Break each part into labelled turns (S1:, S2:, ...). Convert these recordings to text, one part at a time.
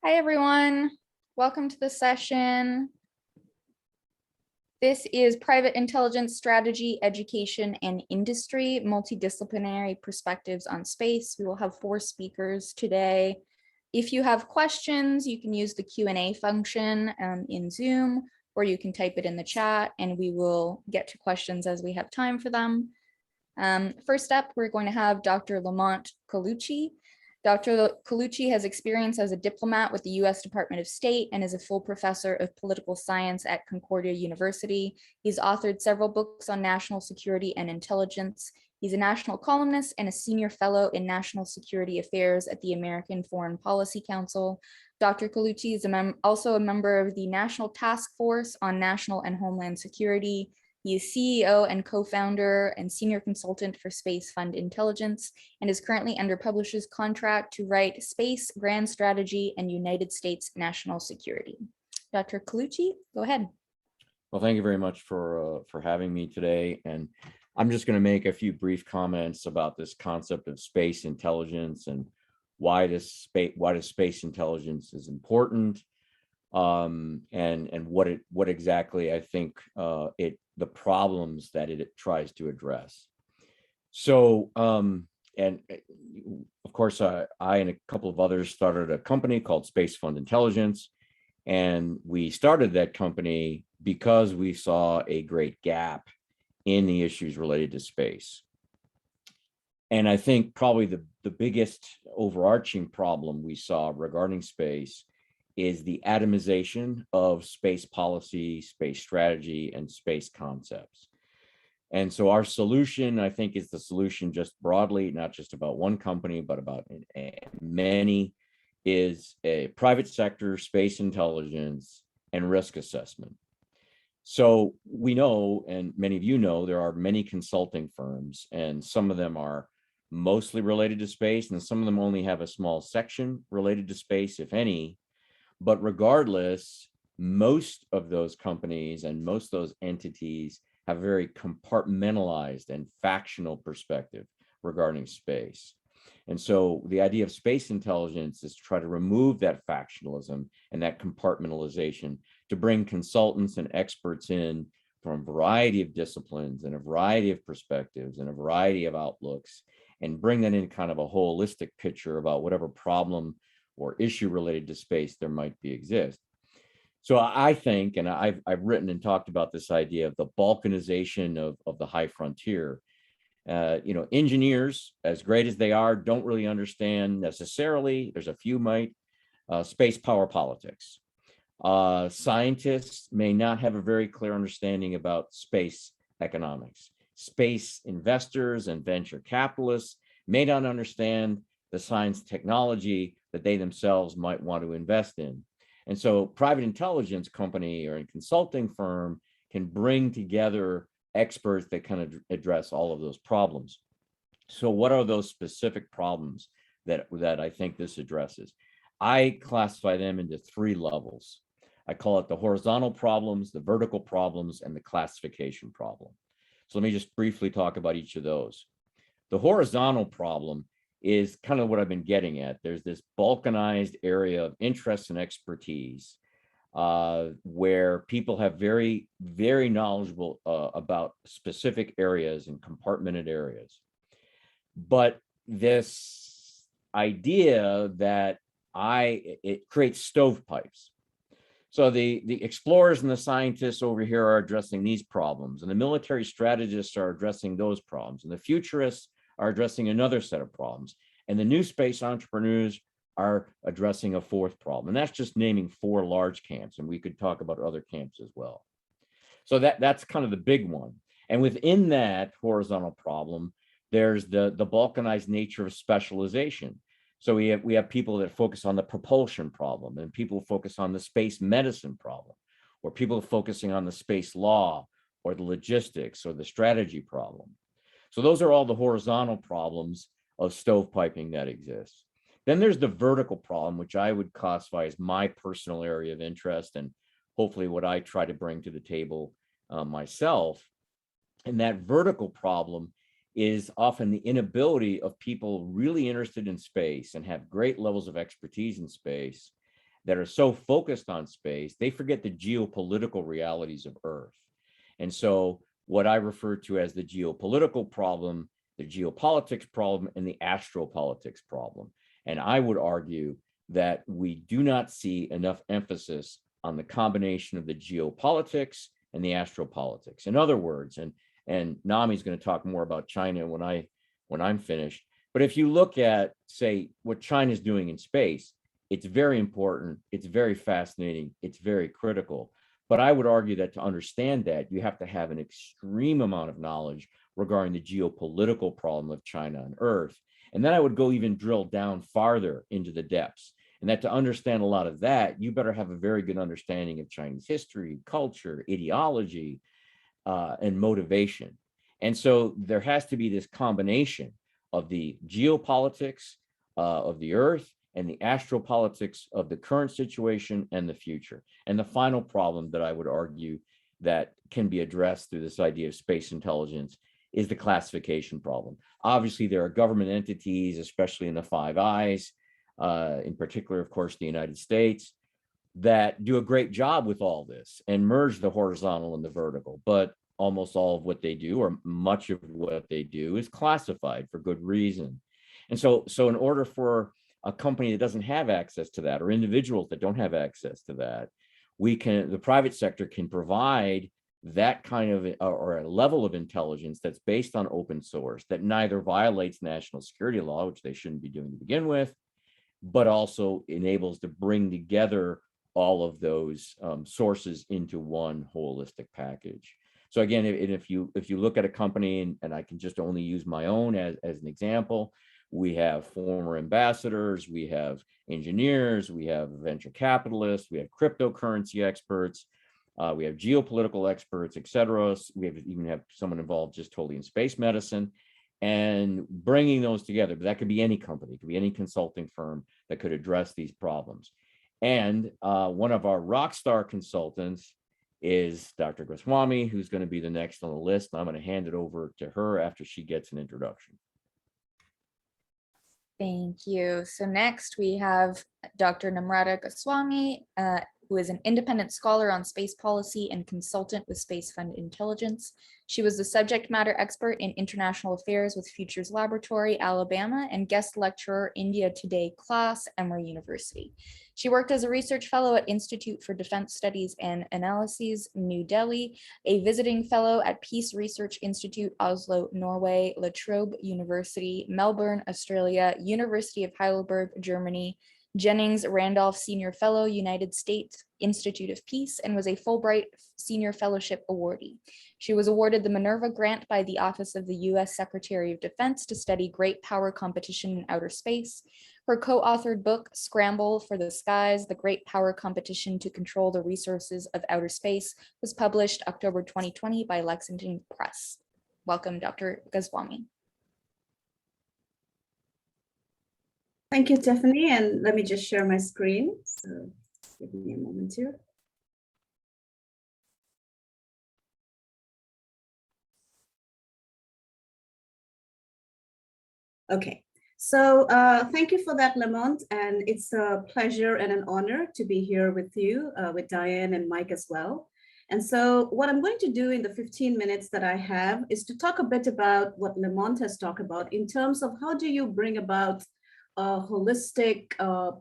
S1: Hi, everyone. Welcome to the session. This is Private Intelligence Strategy, Education, and Industry, Multidisciplinary Perspectives on Space. We will have 4 speakers today. If you have questions, you can use the Q&A function in Zoom, or you can type it in the chat, and we will get to questions as we have time for them. First up, we're going to have Dr. Lamont Colucci. Dr. Colucci has experience as a diplomat with the U.S. Department of State and is a full professor of political science at Concordia University. He's authored several books on national security and intelligence. He's a national columnist and a senior fellow in national security affairs at the American Foreign Policy Council. Dr. Colucci is also a member of the National Task Force on National and Homeland Security. He is CEO and co-founder and senior consultant for Space Fund Intelligence and is currently under publisher's contract to write Space, Grand Strategy, and United States National Security. Dr. Colucci, go ahead.
S2: Well, thank you very much for having me today. And I'm just going to make a few brief comments about this concept of space intelligence and why does space intelligence is important, and what exactly I think the problems that it tries to address. So, and of course, I and a couple of others started a company called Space Fund Intelligence, and we started that company because we saw a great gap in the issues related to space. And I think probably the biggest overarching problem we saw regarding space is the atomization of space policy, space strategy, and space concepts. And so our solution, I think, is the solution just broadly, not just about one company, but about many, is a private sector space intelligence and risk assessment. So we know, and many of you know, there are many consulting firms, and some of them are mostly related to space, and some of them only have a small section related to space, if any. But regardless, most of those companies and most of those entities have a very compartmentalized and factional perspective regarding space. And so the idea of space intelligence is to try to remove that factionalism and that compartmentalization to bring consultants and experts in from a variety of disciplines and a variety of perspectives and a variety of outlooks, and bring that in kind of a holistic picture about whatever problem or issue related to space there might be exist. So I think, and I've written and talked about this idea of the balkanization of the high frontier. Engineers, as great as they are, don't really understand necessarily, there's a few might, space power politics. Scientists may not have a very clear understanding about space economics. Space investors and venture capitalists may not understand the science technology that they themselves might want to invest in. And so private intelligence company or a consulting firm can bring together experts that kind of address all of those problems. So what are those specific problems that I think this addresses? I classify them into 3 levels. I call it the horizontal problems, the vertical problems, and the classification problem. So let me just briefly talk about each of those. The horizontal problem is kind of what I've been getting at. There's this balkanized area of interest and expertise where people have very, very knowledgeable about specific areas and compartmented areas. But this idea that it creates stovepipes. So the explorers and the scientists over here are addressing these problems, and the military strategists are addressing those problems, and the futurists are addressing another set of problems, and the new space entrepreneurs are addressing a 4th problem. And that's just naming 4 large camps, and we could talk about other camps as well. So that's kind of the big one. And within that horizontal problem, there's the balkanized nature of specialization. So we have people that focus on the propulsion problem, and people focus on the space medicine problem, or people focusing on the space law or the logistics or the strategy problem. So those are all the horizontal problems of stovepiping that exists. Then there's the vertical problem, which I would classify as my personal area of interest and hopefully what I try to bring to the table myself. And that vertical problem is often the inability of people really interested in space and have great levels of expertise in space that are so focused on space, they forget the geopolitical realities of Earth. And so what I refer to as the geopolitical problem, the geopolitics problem, and the astropolitics problem. And I would argue that we do not see enough emphasis on the combination of the geopolitics and the astropolitics. In other words, and Nami's going to talk more about China when I'm finished. But if you look at, say, what China's doing in space, it's very important, it's very fascinating, it's very critical. But I would argue that to understand that, you have to have an extreme amount of knowledge regarding the geopolitical problem of China and Earth. And then I would go even drill down farther into the depths. And that to understand a lot of that, you better have a very good understanding of Chinese history, culture, ideology, and motivation. And so there has to be this combination of the geopolitics of the Earth and the astropolitics of the current situation and the future. And the final problem that I would argue that can be addressed through this idea of space intelligence is the classification problem. Obviously, there are government entities, especially in the Five Eyes, in particular, of course, the United States, that do a great job with all this and merge the horizontal and the vertical. But almost all of what they do, or much of what they do, is classified for good reason. And so in order for a company that doesn't have access to that, or individuals that don't have access to that, the private sector can provide that kind of, or a level of intelligence that's based on open source, that neither violates national security law, which they shouldn't be doing to begin with, but also enables to bring together all of those sources into one holistic package. So again, if you look at a company, and I can just only use my own as an example, we have former ambassadors, we have engineers, we have venture capitalists, we have cryptocurrency experts, we have geopolitical experts, et cetera. We even have someone involved just totally in space medicine, and bringing those together. But that could be any company, it could be any consulting firm that could address these problems. And one of our rock star consultants is Dr. Goswami, who's going to be the next on the list. I'm going to hand it over to her after she gets an introduction.
S1: Thank you. So next we have Dr. Namrata Goswami, who is an independent scholar on space policy and consultant with Space Fund Intelligence. She was the subject matter expert in international affairs with Futures Laboratory, Alabama, and guest lecturer India Today class, Emory University. She worked as a research fellow at Institute for Defense Studies and Analyses, New Delhi, a visiting fellow at Peace Research Institute, Oslo, Norway, La Trobe University, Melbourne, Australia, University of Heidelberg, Germany, Jennings Randolph Senior Fellow, United States Institute of Peace, and was a Fulbright Senior Fellowship awardee. She was awarded the Minerva Grant by the Office of the U.S. Secretary of Defense to study great power competition in outer space. Her co-authored book, Scramble for the Skies, The Great Power Competition to Control the Resources of Outer Space, was published October 2020 by Lexington Press. Welcome, Dr. Goswami.
S3: Thank you, Tiffany, and let me just share my screen. So give me a moment here. Okay, so thank you for that, Lamont, and it's a pleasure and an honor to be here with you, with Diane and Mike as well. And so what I'm going to do in the 15 minutes that I have is to talk a bit about what Lamont has talked about in terms of how do you bring about a holistic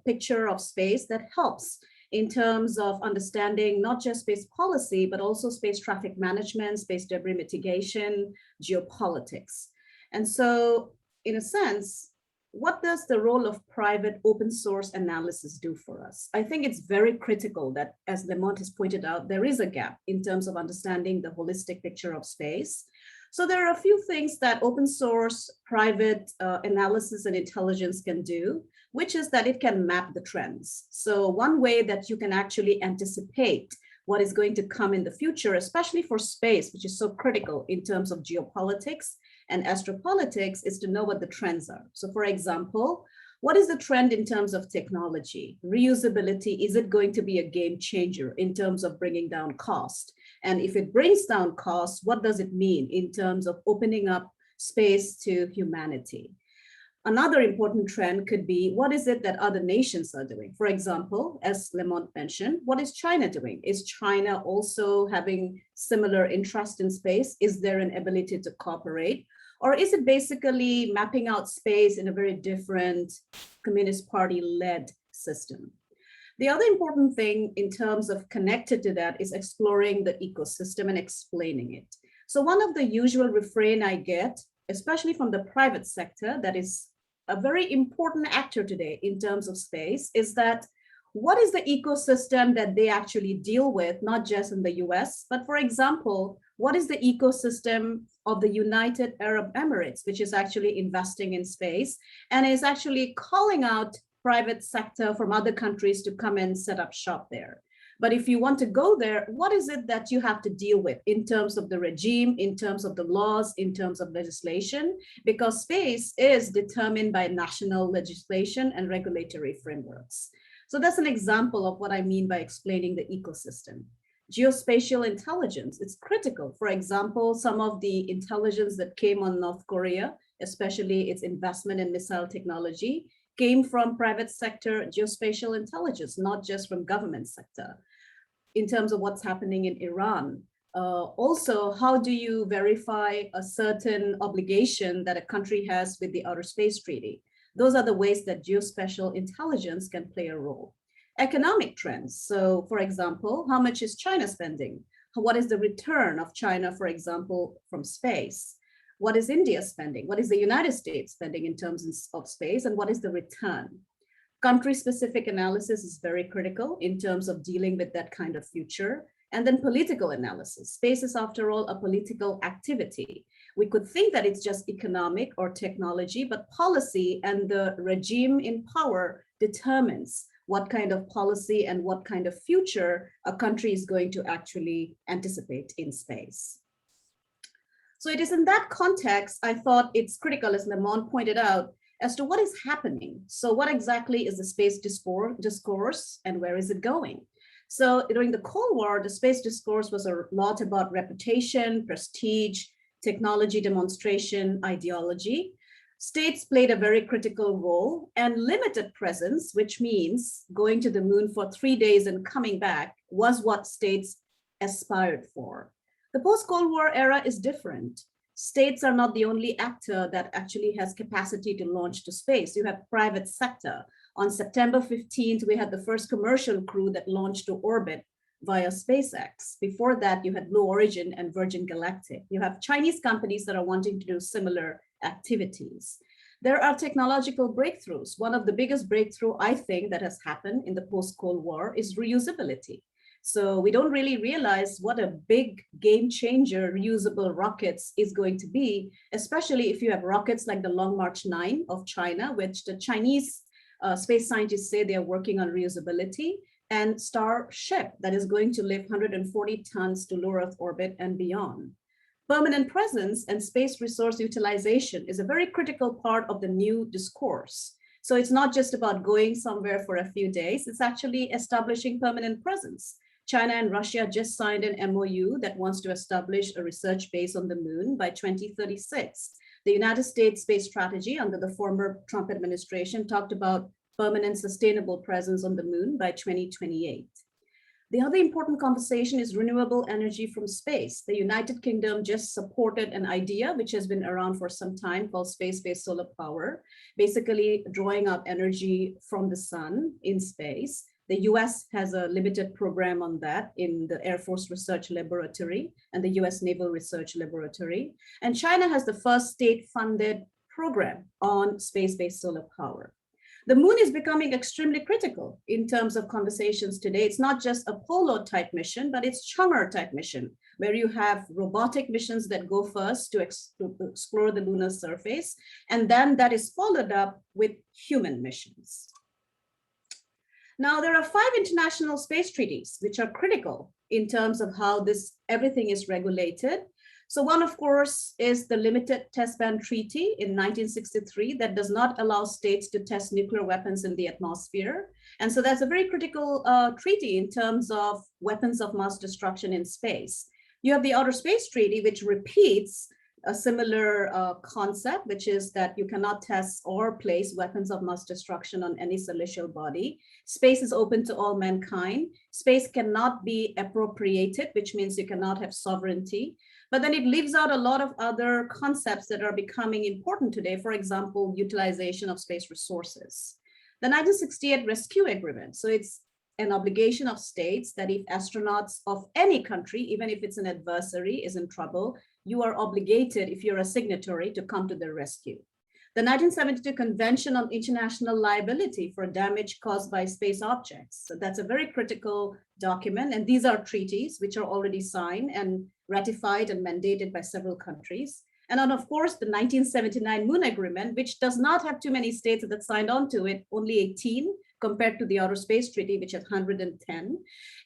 S3: picture of space that helps in terms of understanding not just space policy, but also space traffic management, space debris mitigation, geopolitics. And so in a sense, what does the role of private open source analysis do for us? I think it's very critical that, as Lamont has pointed out, there is a gap in terms of understanding the holistic picture of space. So there are a few things that open source private analysis and intelligence can do, which is that it can map the trends. So one way that you can actually anticipate what is going to come in the future, especially for space, which is so critical in terms of geopolitics and astropolitics, is to know what the trends are. So for example, what is the trend in terms of technology? Reusability, is it going to be a game changer in terms of bringing down cost? And if it brings down costs, what does it mean in terms of opening up space to humanity? Another important trend could be, what is it that other nations are doing? For example, as Lamont mentioned, what is China doing? Is China also having similar interest in space? Is there an ability to cooperate? Or is it basically mapping out space in a very different Communist Party-led system? The other important thing in terms of connected to that is exploring the ecosystem and explaining it. So one of the usual refrain I get, especially from the private sector, that is a very important actor today in terms of space, is that what is the ecosystem that they actually deal with, not just in the US, but for example, what is the ecosystem of the United Arab Emirates, which is actually investing in space and is actually calling out private sector from other countries to come and set up shop there. But if you want to go there, what is it that you have to deal with in terms of the regime, in terms of the laws, in terms of legislation? Because space is determined by national legislation and regulatory frameworks. So that's an example of what I mean by explaining the ecosystem. Geospatial intelligence, it's critical. For example, some of the intelligence that came on North Korea, especially its investment in missile technology, came from private sector geospatial intelligence, not just from government sector. In terms of what's happening in Iran, also, how do you verify a certain obligation that a country has with the Outer Space Treaty? Those are the ways that geospatial intelligence can play a role. Economic trends. So for example, how much is China spending? What is the return of China, for example, from space? What is India spending? What is the United States spending in terms of space? And what is the return? Country-specific analysis is very critical in terms of dealing with that kind of future. And then political analysis. Space is, after all, a political activity. We could think that it's just economic or technology, but policy and the regime in power determines what kind of policy and what kind of future a country is going to actually anticipate in space. So it is in that context, I thought it's critical, as Lamont pointed out, as to what is happening. So what exactly is the space discourse and where is it going? So during the Cold War, the space discourse was a lot about reputation, prestige, technology demonstration, ideology. States played a very critical role, and limited presence, which means going to the moon for 3 days and coming back, was what states aspired for. The post-Cold War era is different. States are not the only actor that actually has capacity to launch to space. You have private sector. On September 15th, we had the first commercial crew that launched to orbit via SpaceX. Before that, you had Blue Origin and Virgin Galactic. You have Chinese companies that are wanting to do similar activities. There are technological breakthroughs. One of the biggest breakthrough, I think, that has happened in the post-Cold War is reusability. So we don't really realize what a big game changer reusable rockets is going to be, especially if you have rockets like the Long March 9 of China, which the Chinese space scientists say they are working on reusability, and Starship that is going to lift 140 tons to low Earth orbit and beyond. Permanent presence and space resource utilization is a very critical part of the new discourse. So it's not just about going somewhere for a few days, it's actually establishing permanent presence. China and Russia just signed an MOU that wants to establish a research base on the moon by 2036. The United States space strategy under the former Trump administration talked about permanent sustainable presence on the moon by 2028. The other important conversation is renewable energy from space. The United Kingdom just supported an idea which has been around for some time called space-based solar power, basically drawing up energy from the sun in space. The US has a limited program on that in the Air Force Research Laboratory and the US Naval Research Laboratory. And China has the first state-funded program on space-based solar power. The moon is becoming extremely critical in terms of conversations today. It's not just Apollo type mission, but it's Chang'e type mission, where you have robotic missions that go first to explore the lunar surface. And then that is followed up with human missions. Now, there are 5 international space treaties, which are critical in terms of how everything is regulated. So one, of course, is the Limited Test Ban Treaty in 1963 that does not allow states to test nuclear weapons in the atmosphere. And so that's a very critical treaty in terms of weapons of mass destruction in space. You have the Outer Space Treaty, which repeats a similar concept, which is that you cannot test or place weapons of mass destruction on any celestial body. Space is open to all mankind. Space cannot be appropriated, which means you cannot have sovereignty. But then it leaves out a lot of other concepts that are becoming important today. For example, utilization of space resources. The 1968 Rescue Agreement. So it's an obligation of states that if astronauts of any country, even if it's an adversary, is in trouble, you are obligated, if you're a signatory, to come to their rescue. The 1972 Convention on International Liability for Damage Caused by Space Objects. So that's a very critical document. And these are treaties which are already signed and ratified and mandated by several countries. And then, of course, the 1979 Moon Agreement, which does not have too many states that signed on to it, only 18, compared to the Outer Space Treaty, which has 110.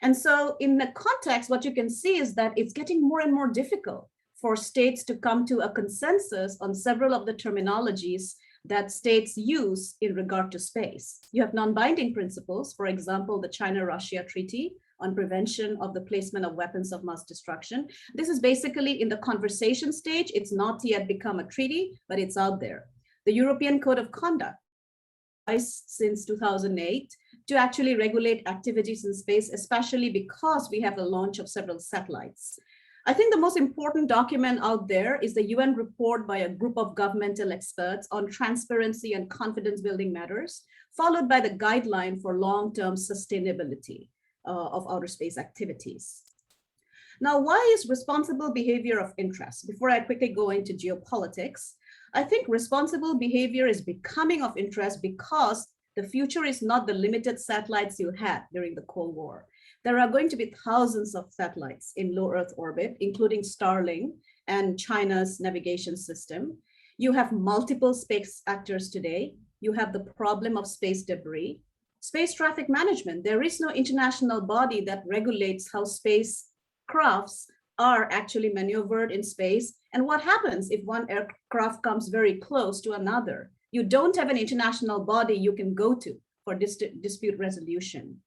S3: And so in the context, what you can see is that it's getting more and more difficult for states to come to a consensus on several of the terminologies that states use in regard to space. You have non-binding principles, for example, the China-Russia Treaty on prevention of the placement of weapons of mass destruction. This is basically in the conversation stage. It's not yet become a treaty, but it's out there. The European Code of Conduct, since 2008, to actually regulate activities in space, especially because we have the launch of several satellites. I think the most important document out there is the UN report by a group of governmental experts on transparency and confidence building matters, followed by the guideline for long-term sustainability of outer space activities. Now, why is responsible behavior of interest? Before I quickly go into geopolitics, I think responsible behavior is becoming of interest because the future is not the limited satellites you had during the Cold War. There are going to be thousands of satellites in low Earth orbit, including Starlink and China's navigation system. You have multiple space actors today. You have the problem of space debris. Space traffic management. There is no international body that regulates how spacecrafts are actually maneuvered in space. And what happens if one aircraft comes very close to another? You don't have an international body you can go to for dispute resolution.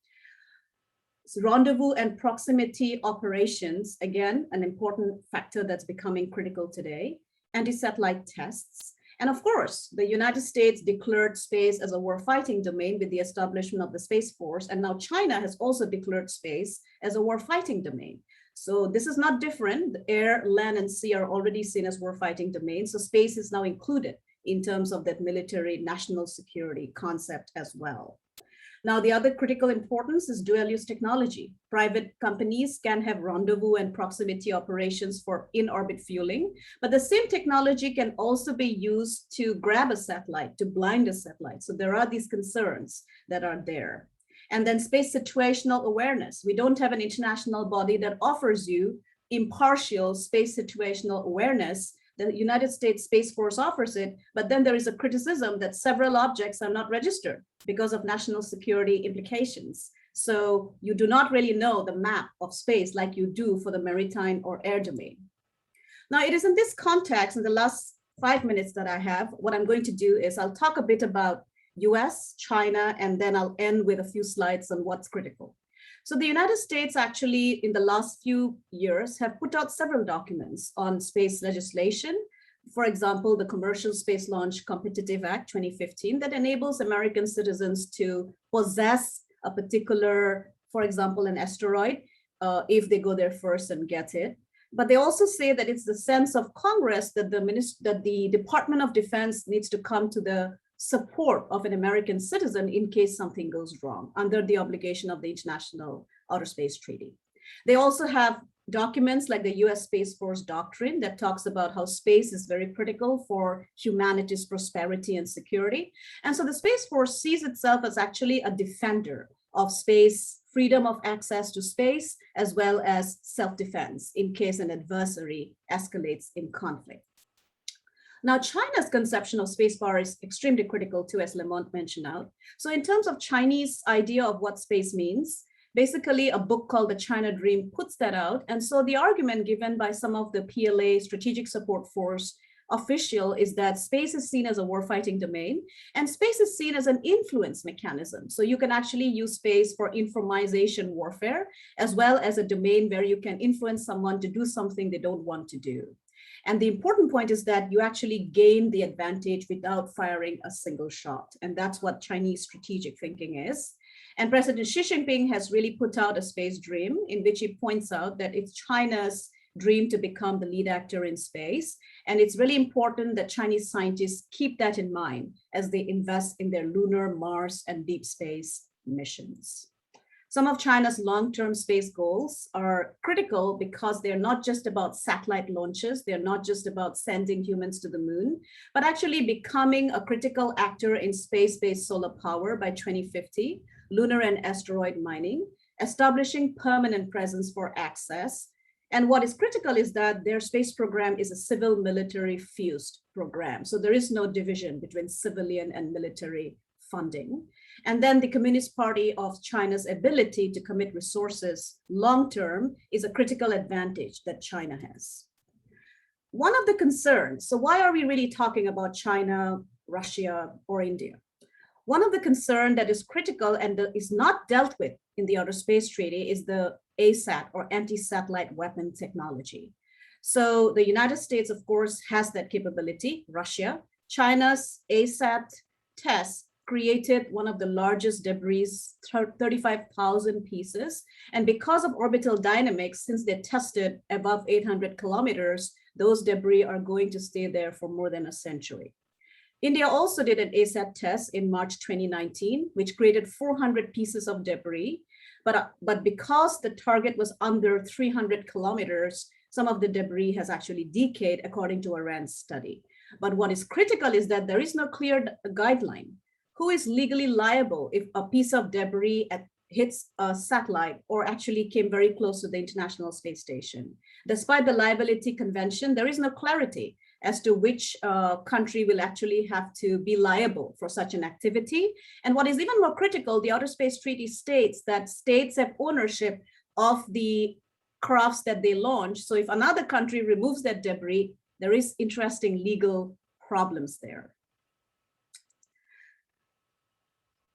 S3: So rendezvous and proximity operations, again, an important factor that's becoming critical today. Anti-satellite tests. And of course, the United States declared space as a warfighting domain with the establishment of the Space Force. And now China has also declared space as a warfighting domain. So this is not different. The air, land, and sea are already seen as warfighting domains. So space is now included in terms of that military national security concept as well. Now, the other critical importance is dual use technology. Private companies can have rendezvous and proximity operations for in-orbit fueling, but the same technology can also be used to grab a satellite, to blind a satellite. So there are these concerns that are there. And then space situational awareness. We don't have an international body that offers you impartial space situational awareness. The United States Space Force offers it, but then there is a criticism that several objects are not registered because of national security implications. So you do not really know the map of space like you do for the maritime or air domain. Now, it is in this context, in the last 5 minutes that I have, what I'm going to do is I'll talk a bit about US, China, and then I'll end with a few slides on what's critical. So the United States actually in the last few years have put out several documents on space legislation. For example, the Commercial Space Launch Competitive Act 2015 that enables American citizens to possess a particular, for example, an asteroid if they go there first and get it. But they also say that it's the sense of Congress that the Department of Defense needs to come to the support of an American citizen in case something goes wrong under the obligation of the International Outer Space Treaty. They also have documents like the US Space Force Doctrine that talks about how space is very critical for humanity's prosperity and security. And so the Space Force sees itself as actually a defender of space, freedom of access to space, as well as self-defense in case an adversary escalates in conflict. Now, China's conception of space power is extremely critical too, as Lamont mentioned out. So in terms of Chinese idea of what space means, basically a book called The China Dream puts that out. And so the argument given by some of the PLA Strategic Support Force official is that space is seen as a warfighting domain and space is seen as an influence mechanism. So you can actually use space for informization warfare, as well as a domain where you can influence someone to do something they don't want to do. And the important point is that you actually gain the advantage without firing a single shot. And that's what Chinese strategic thinking is. And President Xi Jinping has really put out a space dream in which he points out that it's China's dream to become the lead actor in space. And it's really important that Chinese scientists keep that in mind as they invest in their lunar, Mars, and deep space missions. Some of China's long-term space goals are critical because they're not just about satellite launches, they're not just about sending humans to the moon, but actually becoming a critical actor in space-based solar power by 2050, lunar and asteroid mining, establishing permanent presence for access. And what is critical is that their space program is a civil-military fused program. So there is no division between civilian and military funding. And then the Communist Party of China's ability to commit resources long-term is a critical advantage that China has. One of the concerns, so why are we really talking about China, Russia, or India? One of the concerns that is critical and that is not dealt with in the Outer Space Treaty is the ASAT, or anti-satellite weapon technology. So the United States, of course, has that capability, Russia. China's ASAT tests created one of the largest debris, 35,000 pieces. And because of orbital dynamics, since they tested above 800 kilometers, those debris are going to stay there for more than a century. India also did an ASAT test in March 2019, which created 400 pieces of debris. But because the target was under 300 kilometers, some of the debris has actually decayed according to a RAND study. But what is critical is that there is no clear guideline. Who is legally liable if a piece of debris hits a satellite or actually came very close to the International Space Station? Despite the liability convention, there is no clarity as to which country will actually have to be liable for such an activity. And what is even more critical, the Outer Space Treaty states that states have ownership of the crafts that they launch. So if another country removes that debris, there is interesting legal problems there.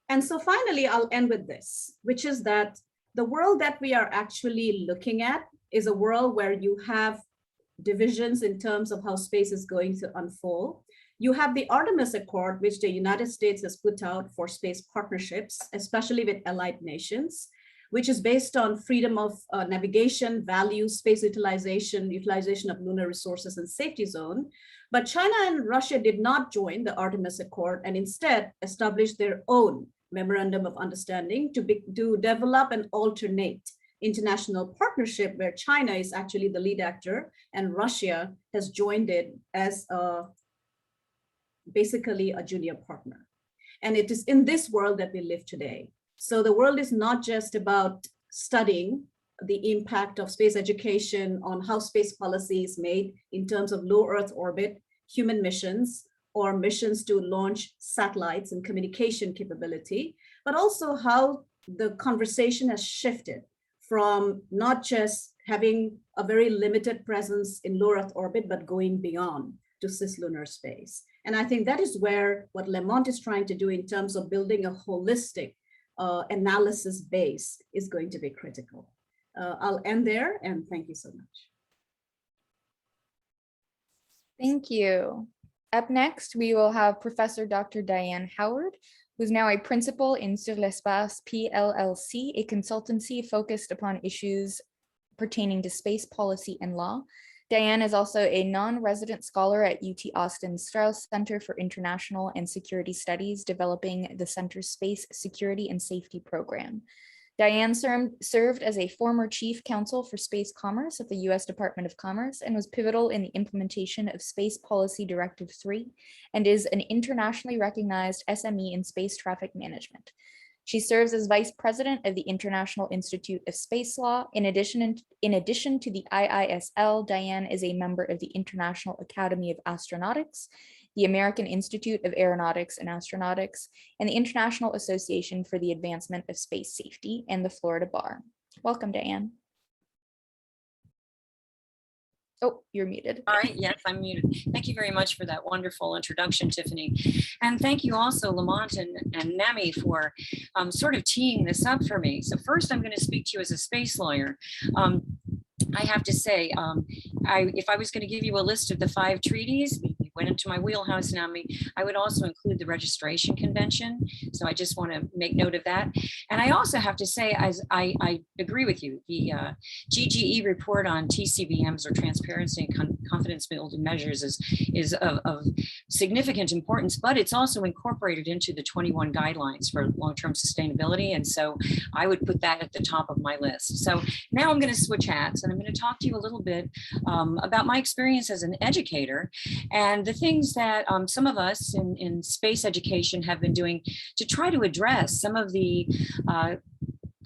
S3: And so finally, I'll end with this, which is that the world that we are actually looking at is a world where you have divisions in terms of how space is going to unfold. You have the Artemis Accord, which the United States has put out for space partnerships, especially with allied nations, which is based on freedom of navigation, values, space utilization of lunar resources and safety zone. But China and Russia did not join the Artemis Accord and instead established their own memorandum of understanding to develop an alternate international partnership where China is actually the lead actor and Russia has joined it as basically a junior partner. And it is in this world that we live today. So the world is not just about studying the impact of space education on how space policy is made in terms of low Earth orbit, human missions, or missions to launch satellites and communication capability, but also how the conversation has shifted from not just having a very limited presence in low Earth orbit, but going beyond to cislunar space. And I think that is where what Lamont is trying to do in terms of building a holistic analysis base is going to be critical. I'll end there and thank you so much.
S1: Thank you. Up next, we will have Professor Dr. Diane Howard, who's now a principal in Sur l'Espace PLLC, a consultancy focused upon issues pertaining to space policy and law. Diane is also a non-resident scholar at UT Austin's Strauss Center for International and Security Studies, developing the center's Space Security and Safety Program. Diane served as a former chief counsel for space commerce at the U.S. Department of Commerce and was pivotal in the implementation of Space Policy Directive 3 and is an internationally recognized SME in space traffic management. She serves as vice president of the International Institute of Space Law. In addition to the IISL, Diane is a member of the International Academy of Astronautics, the American Institute of Aeronautics and Astronautics, and the International Association for the Advancement of Space Safety, and the Florida Bar. Welcome, Diane. Oh, you're muted.
S4: All right, yes, I'm muted. Thank you very much for that wonderful introduction, Tiffany. And thank you also, Lamont and Nami, for sort of teeing this up for me. So first, I'm going to speak to you as a space lawyer. I have to say, if I was going to give you a list of the 5 treaties, you went into my wheelhouse, Nami, I would also include the registration convention. So I just want to make note of that. And I also have to say, as I agree with you, the GGE report on TCBMs, or transparency and confidence building measures, is of significant importance, but it's also incorporated into the 21 guidelines for long-term sustainability. And so I would put that at the top of my list. So now I'm going to switch hats, and I'm going to talk to you a little bit about my experience as an educator and the things that some of us in space education have been doing to try to address some of the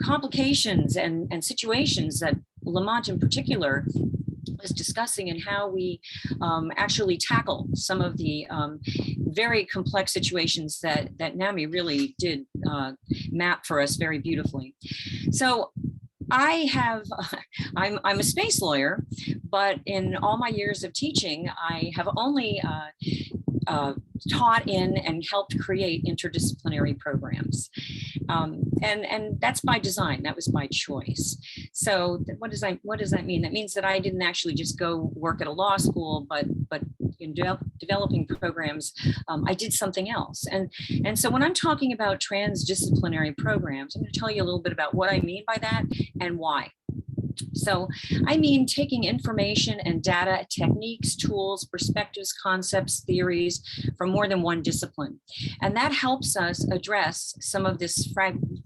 S4: complications and situations that Lamont in particular was discussing, and how we actually tackle some of the very complex situations that Nami really did map for us very beautifully. So I'm a space lawyer, but in all my years of teaching, I have only taught in and helped create interdisciplinary programs. And that's by design. That was by choice. So what does that mean? That means that I didn't actually just go work at a law school, but in developing programs, I did something else. And so when I'm talking about transdisciplinary programs, I'm going to tell you a little bit about what I mean by that and why. So I mean taking information and data, techniques, tools, perspectives, concepts, theories from more than one discipline. And that helps us address some of this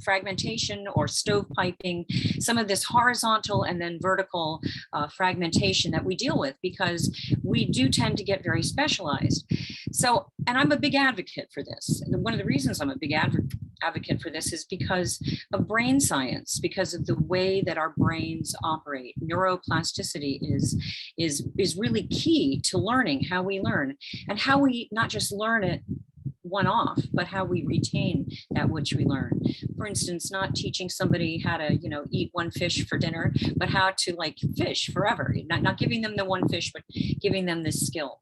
S4: fragmentation or stovepiping, some of this horizontal and then vertical fragmentation that we deal with, because we do tend to get very specialized. So, and I'm a big advocate for this. And one of the reasons I'm a big advocate for this is because of brain science, because of the way that our brains operate. Neuroplasticity is really key to learning how we learn, and how we not just learn it one-off, but how we retain that which we learn. For instance, not teaching somebody how to, eat one fish for dinner, but how to fish forever. Not giving them the one fish, but giving them this skill.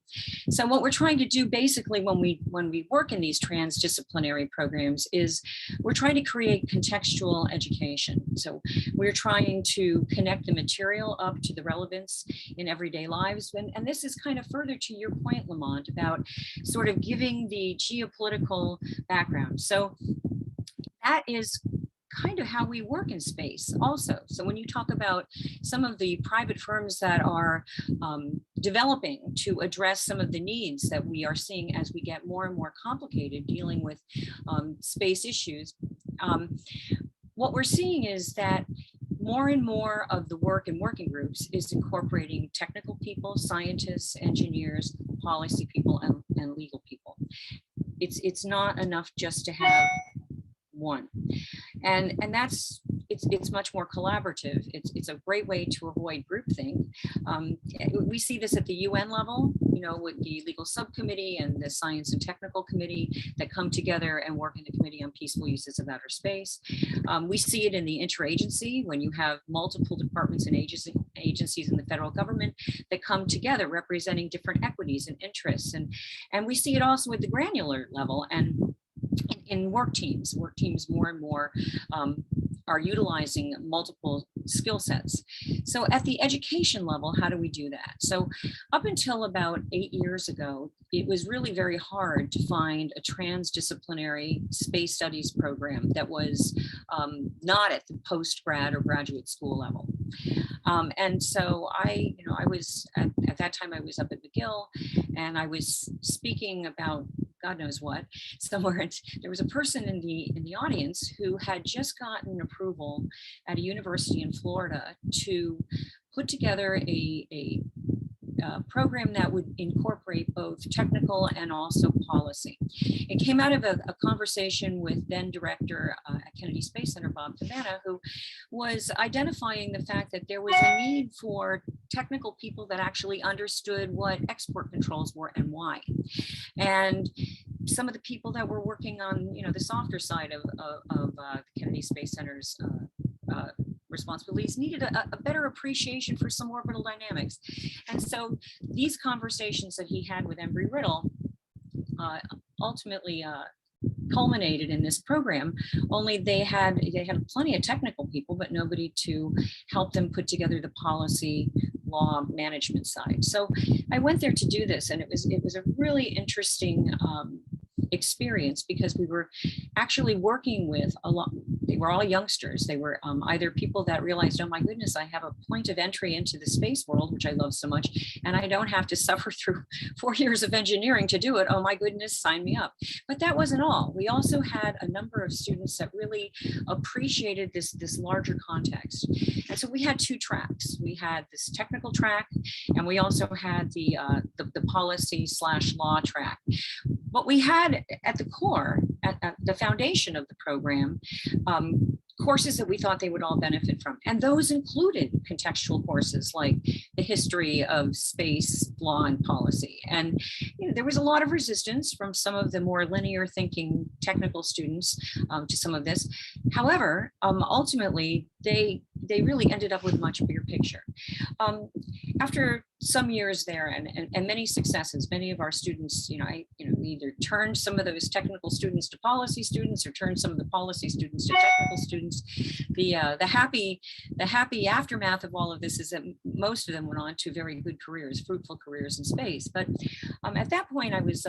S4: So what we're trying to do basically when we work in these transdisciplinary programs is we're trying to create contextual education. So we're trying to connect the material up to the relevance in everyday lives. And this is kind of further to your point, Lamont, about sort of giving the geopolitical background. So that is kind of how we work in space also. So when you talk about some of the private firms that are developing to address some of the needs that we are seeing as we get more and more complicated dealing with space issues, what we're seeing is that more and more of the work in working groups is incorporating technical people, scientists, engineers, policy people, and legal people. It's not enough just to have one, and that's it's much more collaborative. It's a great way to avoid groupthink. We see this at the UN level, with the legal subcommittee and the science and technical committee that come together and work in the Committee on Peaceful Uses of Outer Space. We see it in the interagency when you have multiple departments and agencies in the federal government that come together representing different equities and interests. And we see it also at the granular level and in work teams more and more are utilizing multiple skill sets. So at the education level, how do we do that? So up until about 8 years ago, it was really very hard to find a transdisciplinary space studies program that was not at the post-grad or graduate school level. And so I was at that time I was up at McGill, and I was speaking about God knows what somewhere. There was a person in the audience who had just gotten approval at a university in Florida to put together a program that would incorporate both technical and also policy. It came out of a conversation with then director at Kennedy Space Center, Bob Cabana, who was identifying the fact that there was a need for technical people that actually understood what export controls were and why. And some of the people that were working on, the softer side of Kennedy Space Center's responsibilities needed a better appreciation for some orbital dynamics. And so these conversations that he had with Embry-Riddle ultimately culminated in this program, only they had plenty of technical people, but nobody to help them put together the policy law management side. So I went there to do this, and it was a really interesting experience, because we were actually working with a lot. They were all youngsters. They were either people that realized, oh my goodness, I have a point of entry into the space world, which I love so much, and I don't have to suffer through 4 years of engineering to do it. Oh my goodness, sign me up. But that wasn't all. We also had a number of students that really appreciated this larger context. And so we had 2 tracks. We had this technical track, and we also had the policy/law track. But we had at the core, at the foundation of the program, courses that we thought they would all benefit from. And those included contextual courses like the history of space, law, and policy. And there was a lot of resistance from some of the more linear thinking technical students to some of this. However, ultimately, they really ended up with a much bigger picture. After some years there and many successes, many of our students, we either turned some of those technical students to policy students, or turned some of the policy students to technical students. The happy aftermath of all of this is that most of them went on to very good careers, fruitful careers in space. But at that point, I was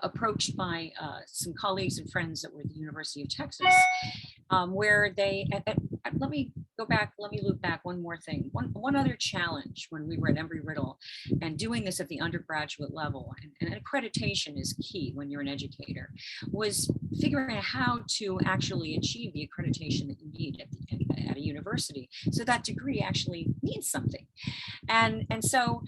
S4: approached by some colleagues and friends that were at the University of Texas, where they, let me loop back one more thing. One other challenge when we were at Embry-Riddle and doing this at the undergraduate level, and accreditation is key when you're an educator, was figuring out how to actually achieve the accreditation that you need at a university, so that degree actually means something. And so,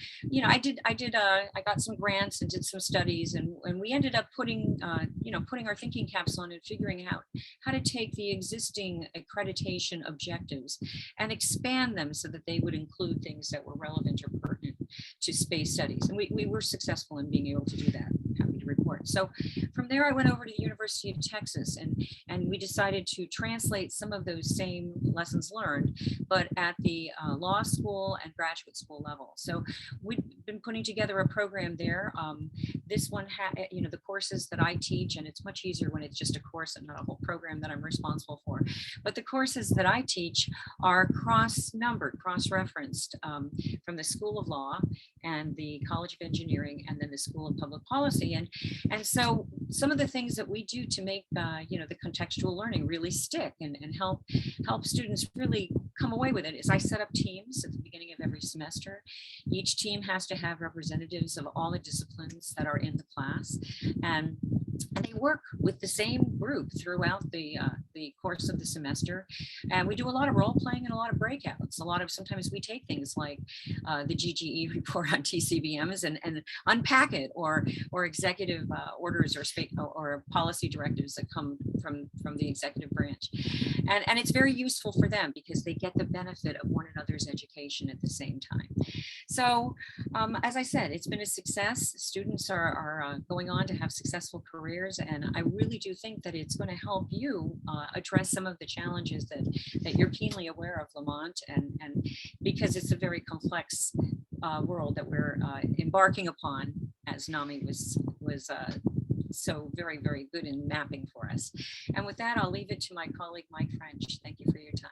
S4: I got some grants and did some studies, and we ended up putting our thinking caps on and figuring out how to take the existing accreditation objectives and expand them so that they would include things that were relevant or pertinent to space studies. And we were successful in being able to do that. I'm happy to report. So from there, I went over to the University of Texas, and we decided to translate some of those same lessons learned, but at the law school and graduate school level. So we've been putting together a program there. This one had, the courses that I teach, and it's much easier when it's just a course and not a whole program that I'm responsible for. But the courses that I teach are cross-numbered, cross-referenced from the School of Law and the College of Engineering, and then the School of Public Policy. And so some of the things that we do to make the contextual learning really stick and help students really come away with it is I set up teams at the beginning of every semester. Each team has to have representatives of all the disciplines that are in the class, and they work with the same group throughout the course of the semester. And we do a lot of role playing and a lot of breakouts. Sometimes we take things like the GGE report on TCBMs and unpack it, or executive orders or policy directives that come from the executive branch. And it's very useful for them because they get the benefit of one another's education at the same time. So as I said, it's been a success. Students are going on to have successful careers, and I really do think that it's going to help you address some of the challenges that you're keenly aware of, Lamont, and because it's a very complex world that we're embarking upon, as Nami was so very, very good in mapping for us. And with that, I'll leave it to my colleague, Mike French. Thank you for your time.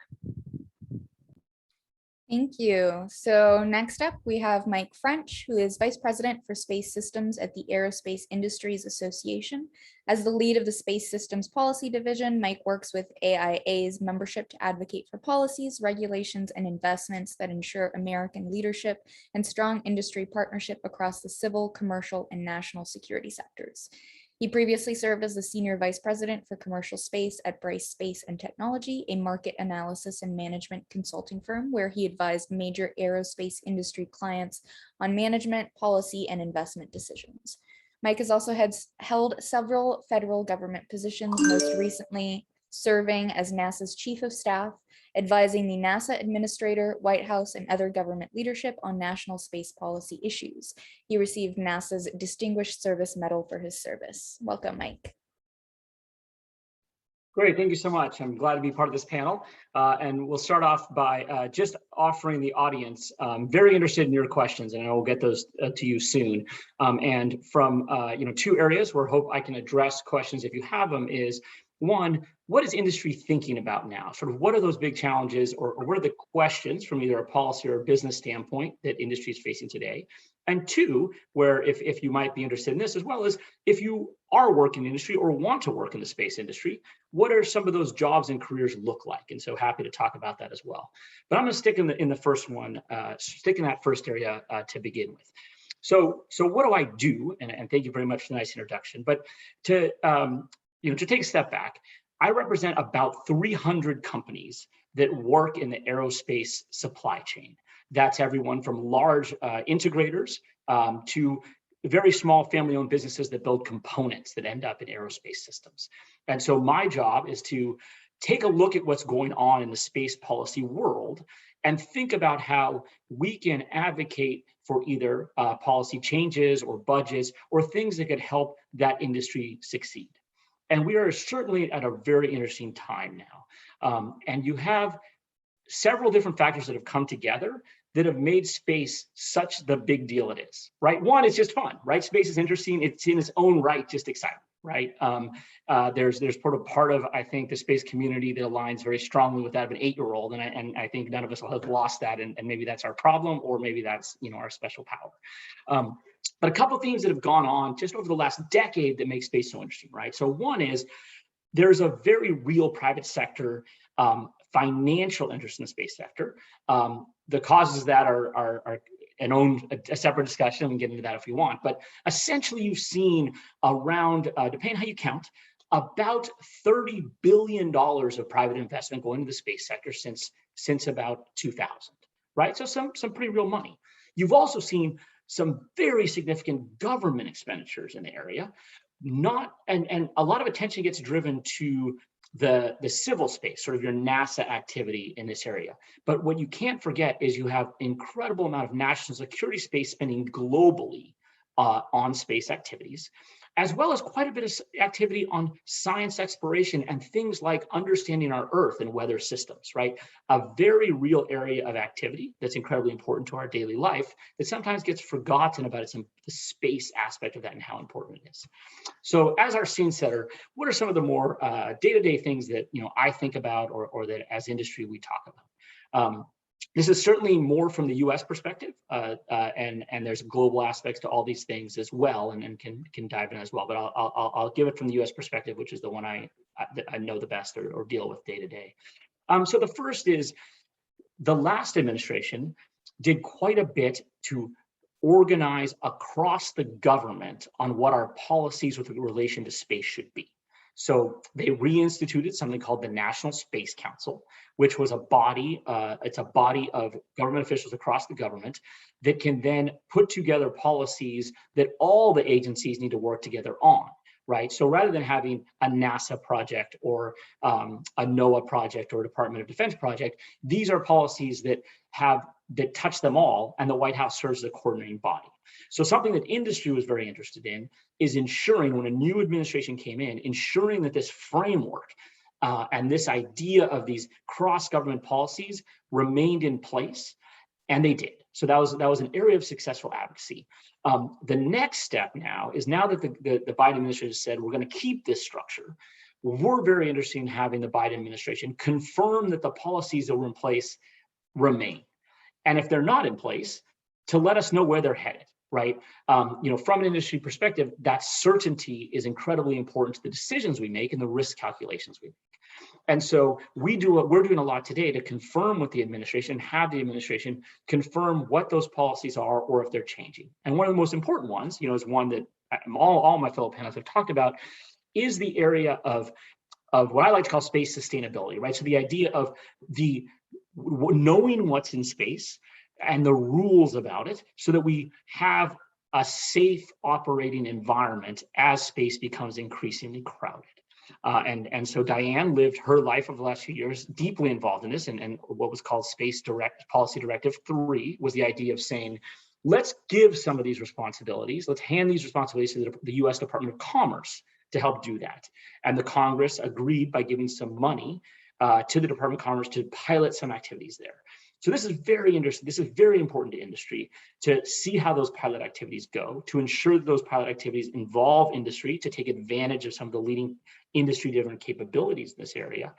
S1: Thank you. So next up, we have Mike French, who is Vice President for Space Systems at the Aerospace Industries Association. As the lead of the Space Systems Policy Division, Mike works with AIA's membership to advocate for policies, regulations, and investments that ensure American leadership and strong industry partnership across the civil, commercial, and national security sectors. He previously served as the Senior Vice President for Commercial Space at Bryce Space and Technology, a market analysis and management consulting firm where he advised major aerospace industry clients on management, policy, and investment decisions. Mike has also held several federal government positions, most recently serving as NASA's Chief of Staff, advising the NASA Administrator, White House, and other government leadership on national space policy issues. He received NASA's Distinguished Service Medal for his service. Welcome, Mike.
S5: Great, thank you so much. I'm glad to be part of this panel. And we'll start off by just offering the audience, very interested in your questions, and I will get those to you soon. And from two areas where I hope I can address questions if you have them is, one, what is industry thinking about now? Sort of what are those big challenges, or what are the questions from either a policy or a business standpoint that industry is facing today? And two, where if you might be interested in this as well, is if you are working in industry or want to work in the space industry, what are some of those jobs and careers look like? And so happy to talk about that as well. But I'm going to stick in the first one, stick in that first area to begin with. So what do I do? And thank you very much for the nice introduction. But to take a step back, I represent about 300 companies that work in the aerospace supply chain. That's everyone from large integrators to very small family-owned businesses that build components that end up in aerospace systems. And so my job is to take a look at what's going on in the space policy world and think about how we can advocate for either policy changes or budgets or things that could help that industry succeed. And we are certainly at a very interesting time now. And you have several different factors that have come together that have made space such the big deal it is, right? One, it's just fun, right? Space is interesting. It's in its own right, just exciting, right? There's part of, I think, the space community that aligns very strongly with that of an 8-year-old. And I think none of us will have lost that. And maybe that's our problem, or maybe that's, our special power. But a couple of themes that have gone on just over the last decade that make space so interesting, right? So one is there's a very real private sector financial interest in the space sector. The causes of that are a separate discussion. We can get into that if you want. But essentially, you've seen around, depending on how you count, about $30 billion of private investment going into the space sector since about 2000, right? So some pretty real money. You've also seen some very significant government expenditures in the area. And a lot of attention gets driven to the civil space, sort of your NASA activity in this area. But what you can't forget is you have incredible amount of national security space spending globally on space activities, as well as quite a bit of activity on science exploration and things like understanding our Earth and weather systems, right? A very real area of activity that's incredibly important to our daily life that sometimes gets forgotten about the space aspect of that and how important it is. So as our scene setter, what are some of the more day-to-day things that I think about or that as industry we talk about? This is certainly more from the U.S. perspective, and there's global aspects to all these things as well, and can dive in as well. But I'll give it from the U.S. perspective, which is the one I know the best or deal with day to day. So the first is the last administration did quite a bit to organize across the government on what our policies with relation to space should be. So they reinstituted something called the National Space Council, which was a body, it's a body of government officials across the government that can then put together policies that all the agencies need to work together on, right? So rather than having a NASA project or a NOAA project or a Department of Defense project, these are policies that touch them all, and the White House serves as a coordinating body. So something that industry was very interested in is ensuring, when a new administration came in, ensuring that this framework and this idea of these cross-government policies remained in place, and they did. So that was an area of successful advocacy. The next step now is, now that the Biden administration said we're going to keep this structure, we're very interested in having the Biden administration confirm that the policies that were in place remain. And if they're not in place, to let us know where they're headed, right? From an industry perspective, that certainty is incredibly important to the decisions we make and the risk calculations we make. And so we're doing a lot today to confirm with the administration, have the administration confirm what those policies are or if they're changing. And one of the most important ones, is one that all my fellow panelists have talked about, is the area of what I like to call space sustainability, right? So the idea of knowing what's in space and the rules about it so that we have a safe operating environment as space becomes increasingly crowded. And so Diane lived her life over the last few years deeply involved in this, and what was called Space Policy Directive 3 was the idea of saying, let's give some of these responsibilities, let's hand these responsibilities to the U.S. Department of Commerce to help do that. And the Congress agreed by giving some money to the Department of Commerce to pilot some activities there. So this is very interesting. This is very important to industry to see how those pilot activities go, to ensure that those pilot activities involve industry to take advantage of some of the leading industry-driven capabilities in this area,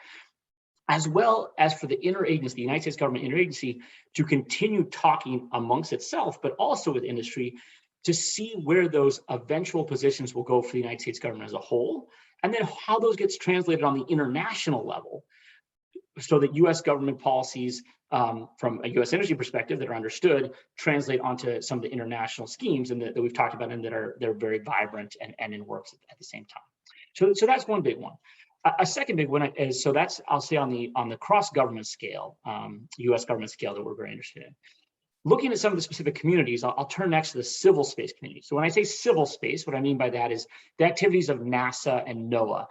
S5: as well as for the interagency, the United States government interagency, to continue talking amongst itself, but also with industry, to see where those eventual positions will go for the United States government as a whole, and then how those gets translated on the international level, so that US government policies from a US industry perspective that are understood translate onto some of the international schemes and that we've talked about and that they're very vibrant and in works at the same time. So that's one big one. A second big one is, so that's, I'll say on the cross-government scale, US government scale that we're very interested in. Looking at some of the specific communities, I'll turn next to the civil space community. So when I say civil space, what I mean by that is the activities of NASA and NOAA,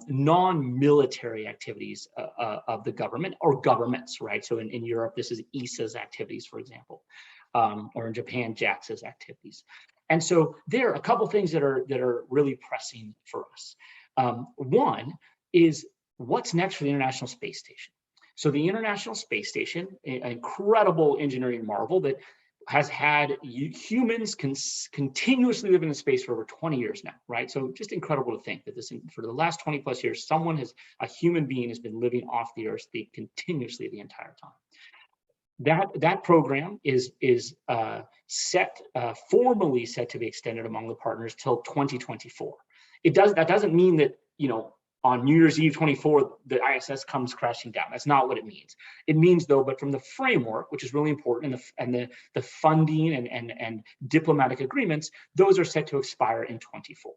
S5: non-military activities of the government or governments, right? So in Europe, this is ESA's activities, for example, or in Japan, JAXA's activities. And so there are a couple things that are really pressing for us. One is what's next for the International Space Station. So the International Space Station, an incredible engineering marvel that has had humans continuously living in space for over 20 years now, right? So just incredible to think that this, for the last 20 plus years, a human being has been living off the Earth continuously the entire time. That program is formally set to be extended among the partners till 2024. That doesn't mean that, on New Year's Eve 24, the ISS comes crashing down. That's not what it means. It means, though, but from the framework, which is really important, and the funding and diplomatic agreements, those are set to expire in 24.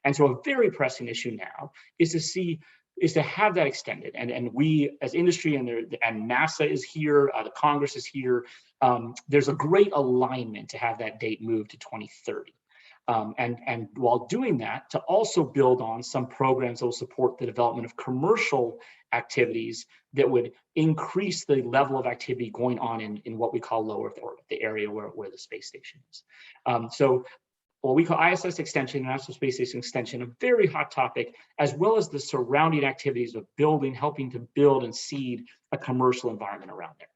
S5: And so a very pressing issue now is to have that extended. And we as industry and NASA is here, the Congress is here. There's a great alignment to have that date moved to 2030. And while doing that, to also build on some programs that will support the development of commercial activities that would increase the level of activity going on in what we call low Earth orbit, the area where the space station is. So what we call ISS extension, International Space Station extension, a very hot topic, as well as the surrounding activities of helping to build and seed a commercial environment around there.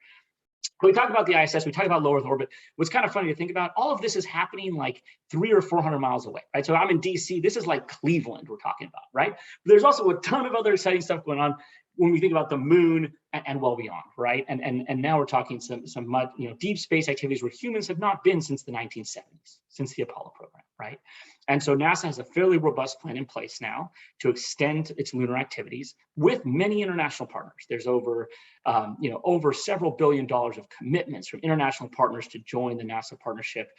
S5: When we talk about the ISS, we talk about low Earth orbit. What's kind of funny to think about, all of this is happening like 300 or 400 miles away, right? So I'm in DC, this is like Cleveland we're talking about, right? But there's also a ton of other exciting stuff going on when we think about the moon and well beyond, right? And now we're talking some deep space activities where humans have not been since the 1970s, since the Apollo program, right? And so NASA has a fairly robust plan in place now to extend its lunar activities with many international partners. There's over several $1 billion of commitments from international partners to join the NASA partnership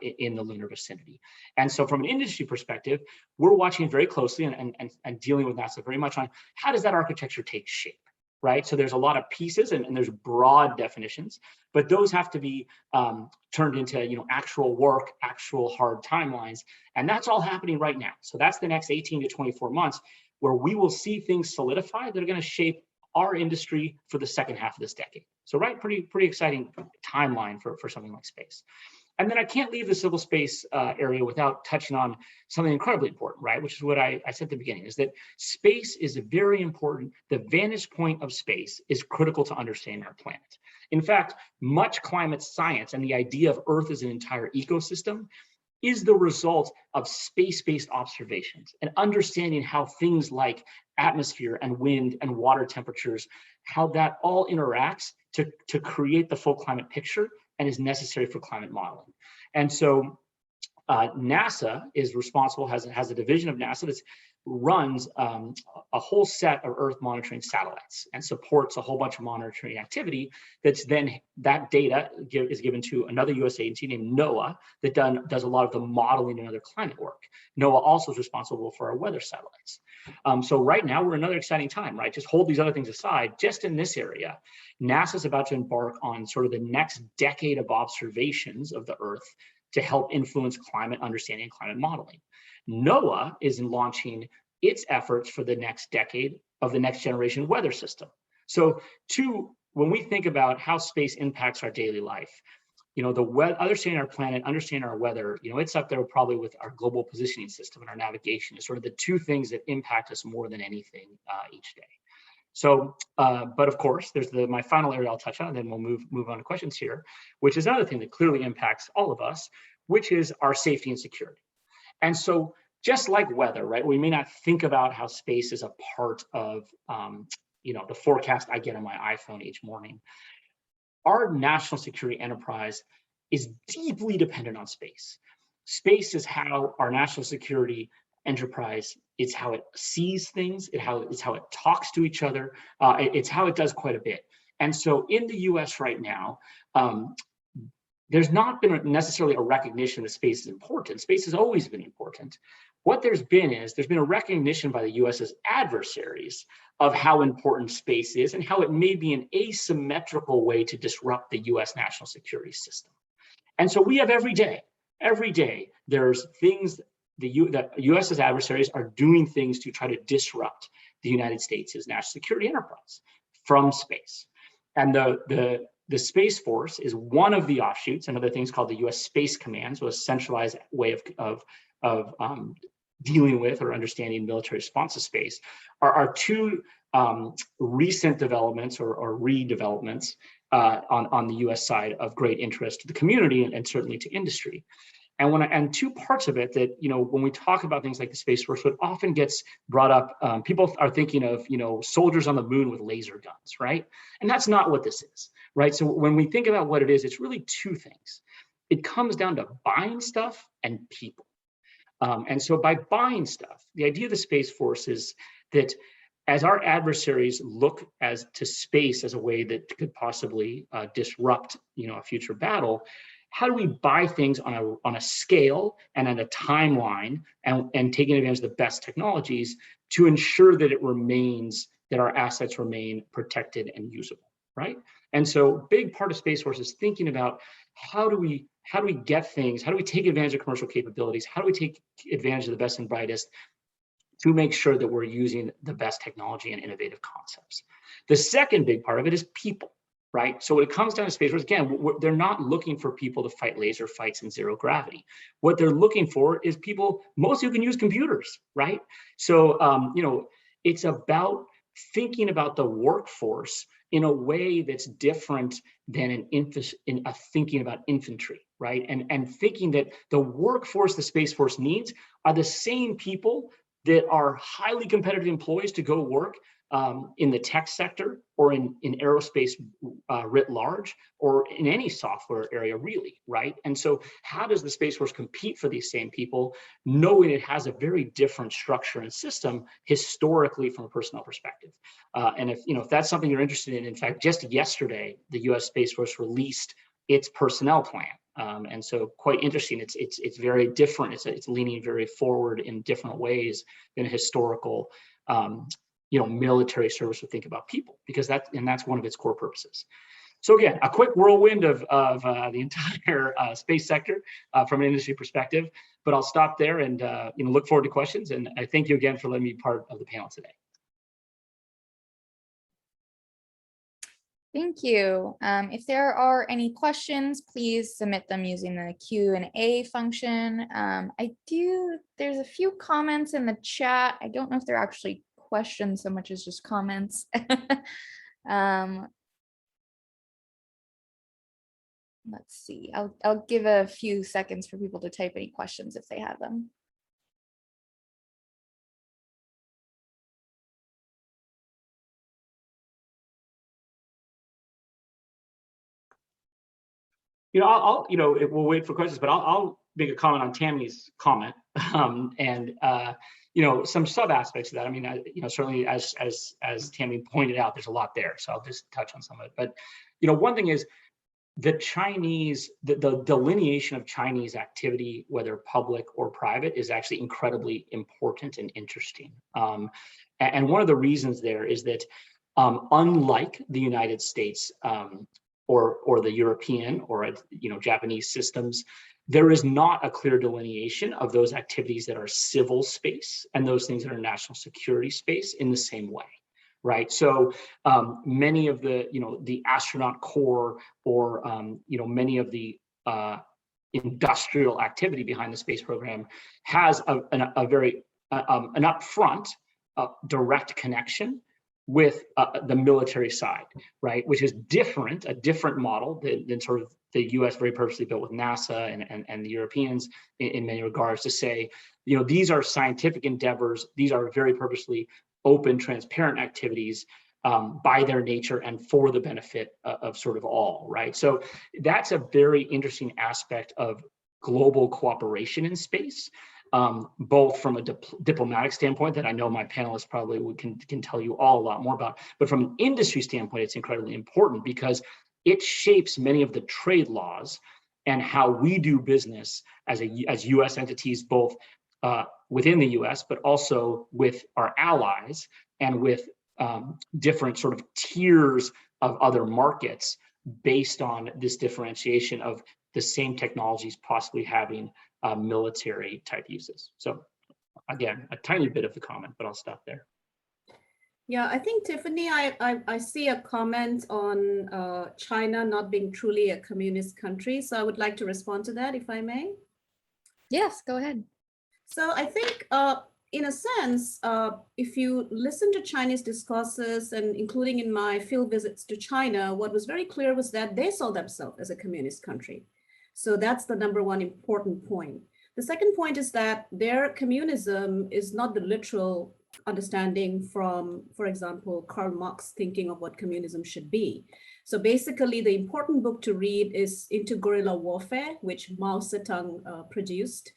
S5: in the lunar vicinity. And so from an industry perspective, we're watching very closely and dealing with NASA very much on how does that architecture take shape, right? So there's a lot of pieces and there's broad definitions, but those have to be turned into actual work, actual hard timelines. And that's all happening right now. So that's the next 18 to 24 months where we will see things solidify that are going to shape our industry for the second half of this decade. So pretty exciting timeline for something like space. And then I can't leave the civil space area without touching on something incredibly important, right? Which is what I said at the beginning, is that space is very important. The vantage point of space is critical to understanding our planet. In fact, much climate science and the idea of Earth as an entire ecosystem is the result of space-based observations and understanding how things like atmosphere and wind and water temperatures, how that all interacts to create the full climate picture and is necessary for climate modeling. And so NASA is responsible, has a division of NASA that runs a whole set of Earth monitoring satellites and supports a whole bunch of monitoring activity that's then, that data is given to another US agency named NOAA that does a lot of the modeling and other climate work. NOAA also is responsible for our weather satellites. So right now we're in another exciting time, right? Just hold these other things aside. Just in this area, NASA is about to embark on sort of the next decade of observations of the Earth to help influence climate understanding and climate modeling. NOAA is launching its efforts for the next decade of the next generation weather system. So when we think about how space impacts our daily life, the understanding our planet, understanding our weather, it's up there probably with our global positioning system and our navigation is sort of the two things that impact us more than anything each day. So, but of course, there's my final area I'll touch on, and then we'll move on to questions here, which is another thing that clearly impacts all of us, which is our safety and security. And so just like weather, right, we may not think about how space is a part of, the forecast I get on my iPhone each morning. Our national security enterprise is deeply dependent on space. Space is how our national security enterprise, it's how it sees things, it's how it talks to each other, it's how it does quite a bit. And so in the US right now, there's not been necessarily a recognition that space is important. Space has always been important. What there's been a recognition by the US's adversaries of how important space is and how it may be an asymmetrical way to disrupt the US national security system. And so we have every day, there's things that US's adversaries are doing things to try to disrupt the United States' national security enterprise from space. And the Space Force is one of the offshoots, another thing is called the US Space Command, so a centralized way of dealing with or understanding military response to space, are two recent developments or redevelopments on the US side of great interest to the community and certainly to industry. And two parts of it that, when we talk about things like the Space Force, what often gets brought up, people are thinking of, soldiers on the moon with laser guns, right? And that's not what this is, right? So when we think about what it is, it's really two things. It comes down to buying stuff and people. And so by buying stuff, the idea of the Space Force is that as our adversaries look to space as a way that could possibly disrupt, a future battle, how do we buy things on a scale and on a timeline and taking advantage of the best technologies to ensure that that our assets remain protected and usable, right? And so big part of Space Force is thinking about how do we get things, how do we take advantage of commercial capabilities, how do we take advantage of the best and brightest to make sure that we're using the best technology and innovative concepts. The second big part of it is people. Right? So when it comes down to Space Force, again, they're not looking for people to fight laser fights in zero gravity. What they're looking for is people, most who can use computers, right? So, it's about thinking about the workforce in a way that's different than thinking about infantry, right? And thinking that the workforce the Space Force needs are the same people that are highly competitive employees to go work in the tech sector or in aerospace writ large, or in any software area really, right? And so how does the Space Force compete for these same people, knowing it has a very different structure and system historically from a personnel perspective? And if that's something you're interested in fact, just yesterday, the US Space Force released its personnel plan. And so quite interesting, it's very different. It's leaning very forward in different ways than a historical military service would think about people, because that's one of its core purposes. So again, a quick whirlwind of the entire space sector from an industry perspective, but I'll stop there and look forward to questions. And I thank you again for letting me be part of the panel today.
S1: Thank you. If there are any questions, please submit them using the Q&A function. There's a few comments in the chat. I don't know if they're actually questions so much as just comments. Let's see. I'll give a few seconds for people to type any questions if they have them.
S5: We'll wait for questions, but I'll make a comment on Tammy's comment, and some sub aspects of that. I mean, certainly as Tammy pointed out, there's a lot there, so I'll just touch on some of it. But one thing is the delineation of Chinese activity, whether public or private, is actually incredibly important and interesting. And one of the reasons there is that unlike the United States or the European or Japanese systems, there is not a clear delineation of those activities that are civil space and those things that are national security space in the same way, right? So many of the astronaut corps or many of the industrial activity behind the space program has a very an upfront direct connection with the military side, right? Which is different, a different model than sort of the US very purposely built with NASA and the Europeans in many regards, to say, you know, these are scientific endeavors, these are very purposely open, transparent activities by their nature and for the benefit of sort of all, right? So that's a very interesting aspect of global cooperation in space, both from a diplomatic standpoint that I know my panelists probably can tell you all a lot more about, but from an industry standpoint, it's incredibly important because it shapes many of the trade laws and how we do business as US entities, both within the US, but also with our allies and with different sort of tiers of other markets based on this differentiation of the same technologies possibly having military type uses. So again, a tiny bit of the comment, but I'll stop there.
S3: Yeah, I think, Tiffany, I see a comment on China not being truly a communist country. So I would like to respond to that, if I may.
S1: Yes, go ahead.
S3: So I think, in a sense, if you listen to Chinese discourses, and including in my field visits to China, what was very clear was that they saw themselves as a communist country. So that's the number one important point. The second point is that their communism is not the literal understanding from, for example, Karl Marx thinking of what communism should be. So basically, the important book to read is Into Guerrilla Warfare, which Mao Zedong produced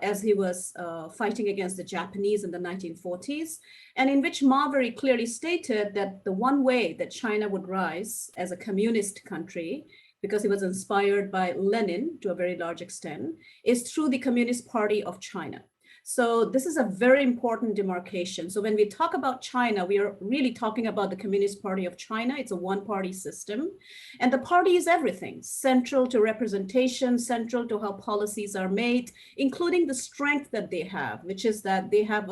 S3: as he was fighting against the Japanese in the 1940s, and in which Mao very clearly stated that the one way that China would rise as a communist country, because he was inspired by Lenin to a very large extent, is through the Communist Party of China. So this is a very important demarcation. So when we talk about China, we are really talking about the Communist Party of China. It's a one-party system. And the party is everything, central to representation, central to how policies are made, including the strength that they have, which is that they have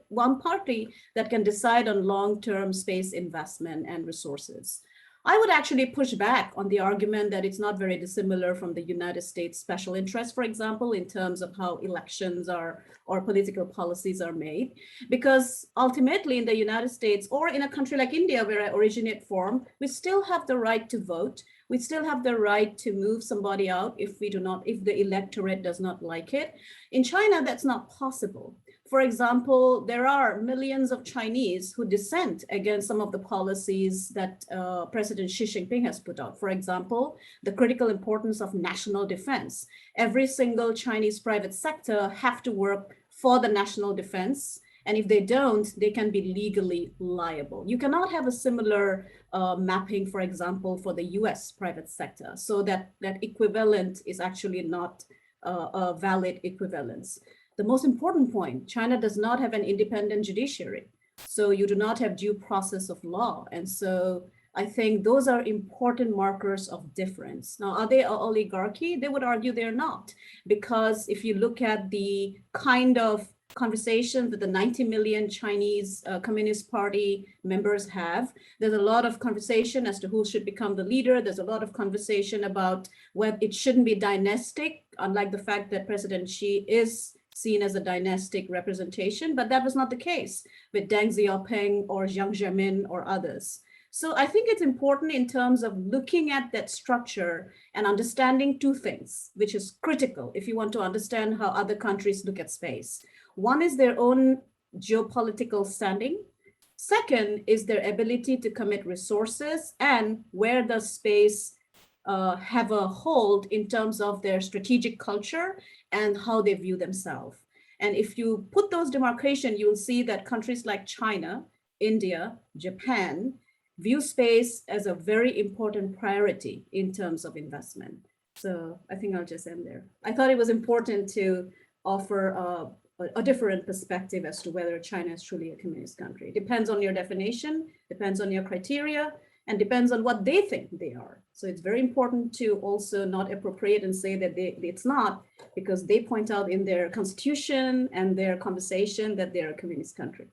S3: one party that can decide on long-term space investment and resources. I would actually push back on the argument that it's not very dissimilar from the United States special interest, for example, in terms of how elections or political policies are made. Because ultimately in the United States or in a country like India, where I originate from, we still have the right to vote. We still have the right to move somebody out if the electorate does not like it. In China, that's not possible. For example, there are millions of Chinese who dissent against some of the policies that President Xi Jinping has put out. For example, the critical importance of national defense. Every single Chinese private sector have to work for the national defense. And if they don't, they can be legally liable. You cannot have a similar mapping, for example, for the US private sector. So that equivalent is actually not a valid equivalence. The most important point, China does not have an independent judiciary. So you do not have due process of law. And so I think those are important markers of difference. Now, are they an oligarchy? They would argue they're not, because if you look at the kind of conversation that the 90 million Chinese Communist Party members have, there's a lot of conversation as to who should become the leader. There's a lot of conversation about whether it shouldn't be dynastic, unlike the fact that President Xi is seen as a dynastic representation, but that was not the case with Deng Xiaoping or Jiang Zemin or others. So I think it's important in terms of looking at that structure and understanding two things, which is critical if you want to understand how other countries look at space. One is their own geopolitical standing. Second is their ability to commit resources, and where does space have a hold in terms of their strategic culture and how they view themselves. And if you put those demarcations, you will see that countries like China, India, Japan view space as a very important priority in terms of investment. So I think I'll just end there. I thought it was important to offer a different perspective as to whether China is truly a communist country. It depends on your definition, depends on your criteria, and depends on what they think they are. So it's very important to also not appropriate and say that it's not, because they point out in their constitution and their conversation that they're a communist country.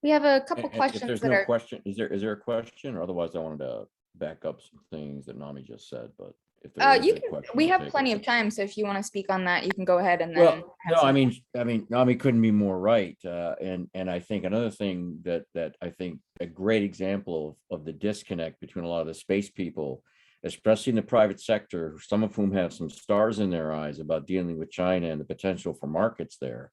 S1: We have a couple
S2: And if
S1: questions
S2: there's
S1: that
S2: no
S1: are.
S2: question, is there a question? Or otherwise I wanted to back up some things that Nami just said, but if there is
S1: You
S2: a
S1: can,
S2: question,
S1: we
S2: I'll
S1: have
S2: take it.
S1: plenty of time, so if you want to speak on that, you can go ahead and then.
S2: Well,
S1: have
S2: no,
S1: some-
S2: I mean, Nami couldn't be more right. And I think another thing that I think a great example of the disconnect between a lot of the space people, especially in the private sector, some of whom have some stars in their eyes about dealing with China and the potential for markets there,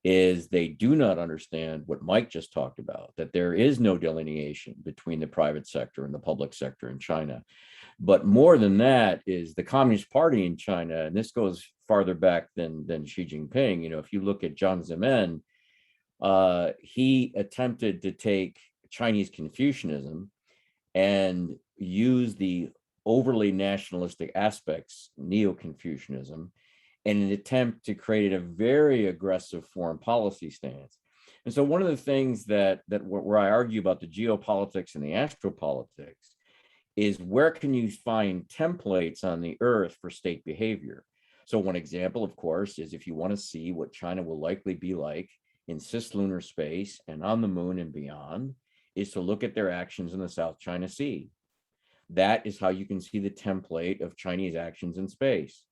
S2: is they do not understand what Mike just talked about, that there is no delineation between the private sector and the public sector in China. But more than that is the Communist Party in China, and this goes farther back than Xi Jinping. You know, if you look at Jiang Zemin, he attempted to take Chinese Confucianism and use the overly nationalistic aspects, Neo-Confucianism, in an attempt to create a very aggressive foreign policy stance. And so one of the things that where I argue about the geopolitics and the astropolitics is where can you find templates on the earth for state behavior? So one example, of course, is if you want to see what China will likely be like in cislunar space and on the moon and beyond, is to look at their actions in the South China Sea. That is how you can see the template of Chinese actions in space.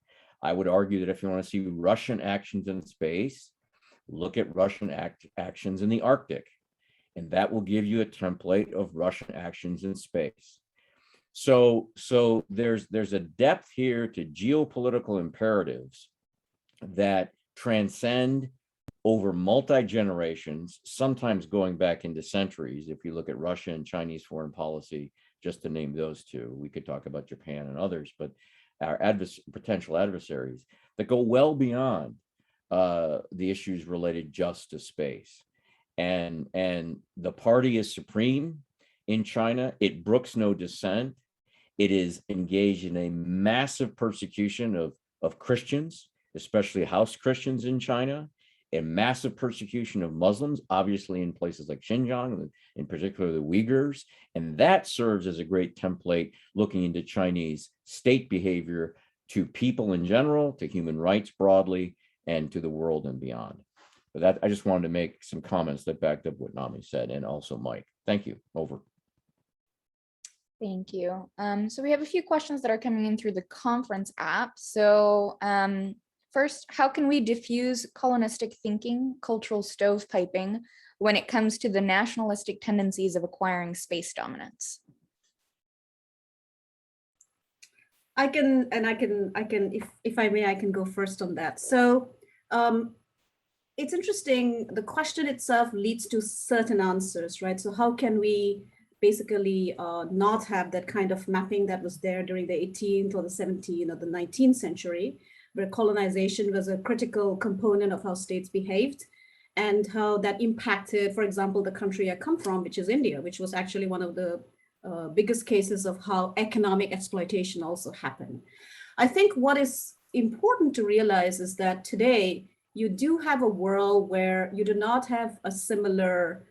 S2: I would argue that if you want to see Russian actions in space, look at Russian actions in the Arctic, and that will give you a template of Russian actions in space. So there's a depth here to geopolitical imperatives that transcend over multi-generations, sometimes going back into centuries. If you look at Russia and Chinese foreign policy, just to name those two, we could talk about Japan and others, but our potential adversaries that go well beyond the issues related just to space. And the party is supreme in China. It brooks no dissent. It is engaged in a massive persecution of Christians, especially house Christians in China, a massive persecution of Muslims, obviously in places like Xinjiang, in particular the Uyghurs. And that serves as a great template looking into Chinese state behavior to people in general, to human rights broadly, and to the world and beyond. But that, I just wanted to make some comments that backed up what Nami said, and also Mike. Thank you. Over.
S1: Thank you. So we have a few questions that are coming in through the conference app. So first, how can we diffuse colonistic thinking, cultural stovepiping, when it comes to the nationalistic tendencies of acquiring space dominance?
S3: I can, if I may, I can go first on that. So it's interesting. The question itself leads to certain answers, right? So how can we basically not have that kind of mapping that was there during the 18th or the 17th or the 19th century, where colonization was a critical component of how states behaved and how that impacted, for example, the country I come from, which is India, which was actually one of the biggest cases of how economic exploitation also happened. I think what is important to realize is that today you do have a world where you do not have a similar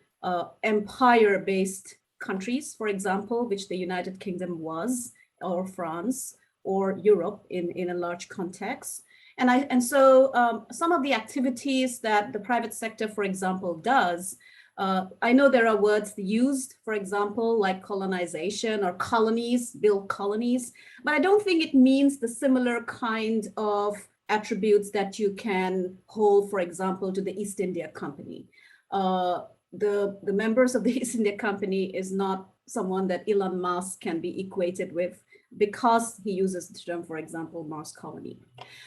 S3: empire-based countries, for example, which the United Kingdom was, or France, or Europe in a large context. And so some of the activities that the private sector, for example, does, I know there are words used, for example, like colonization or colonies, build colonies, but I don't think it means the similar kind of attributes that you can hold, for example, to the East India Company. The members of the East India Company is not someone that Elon Musk can be equated with because he uses the term, for example, Mars colony.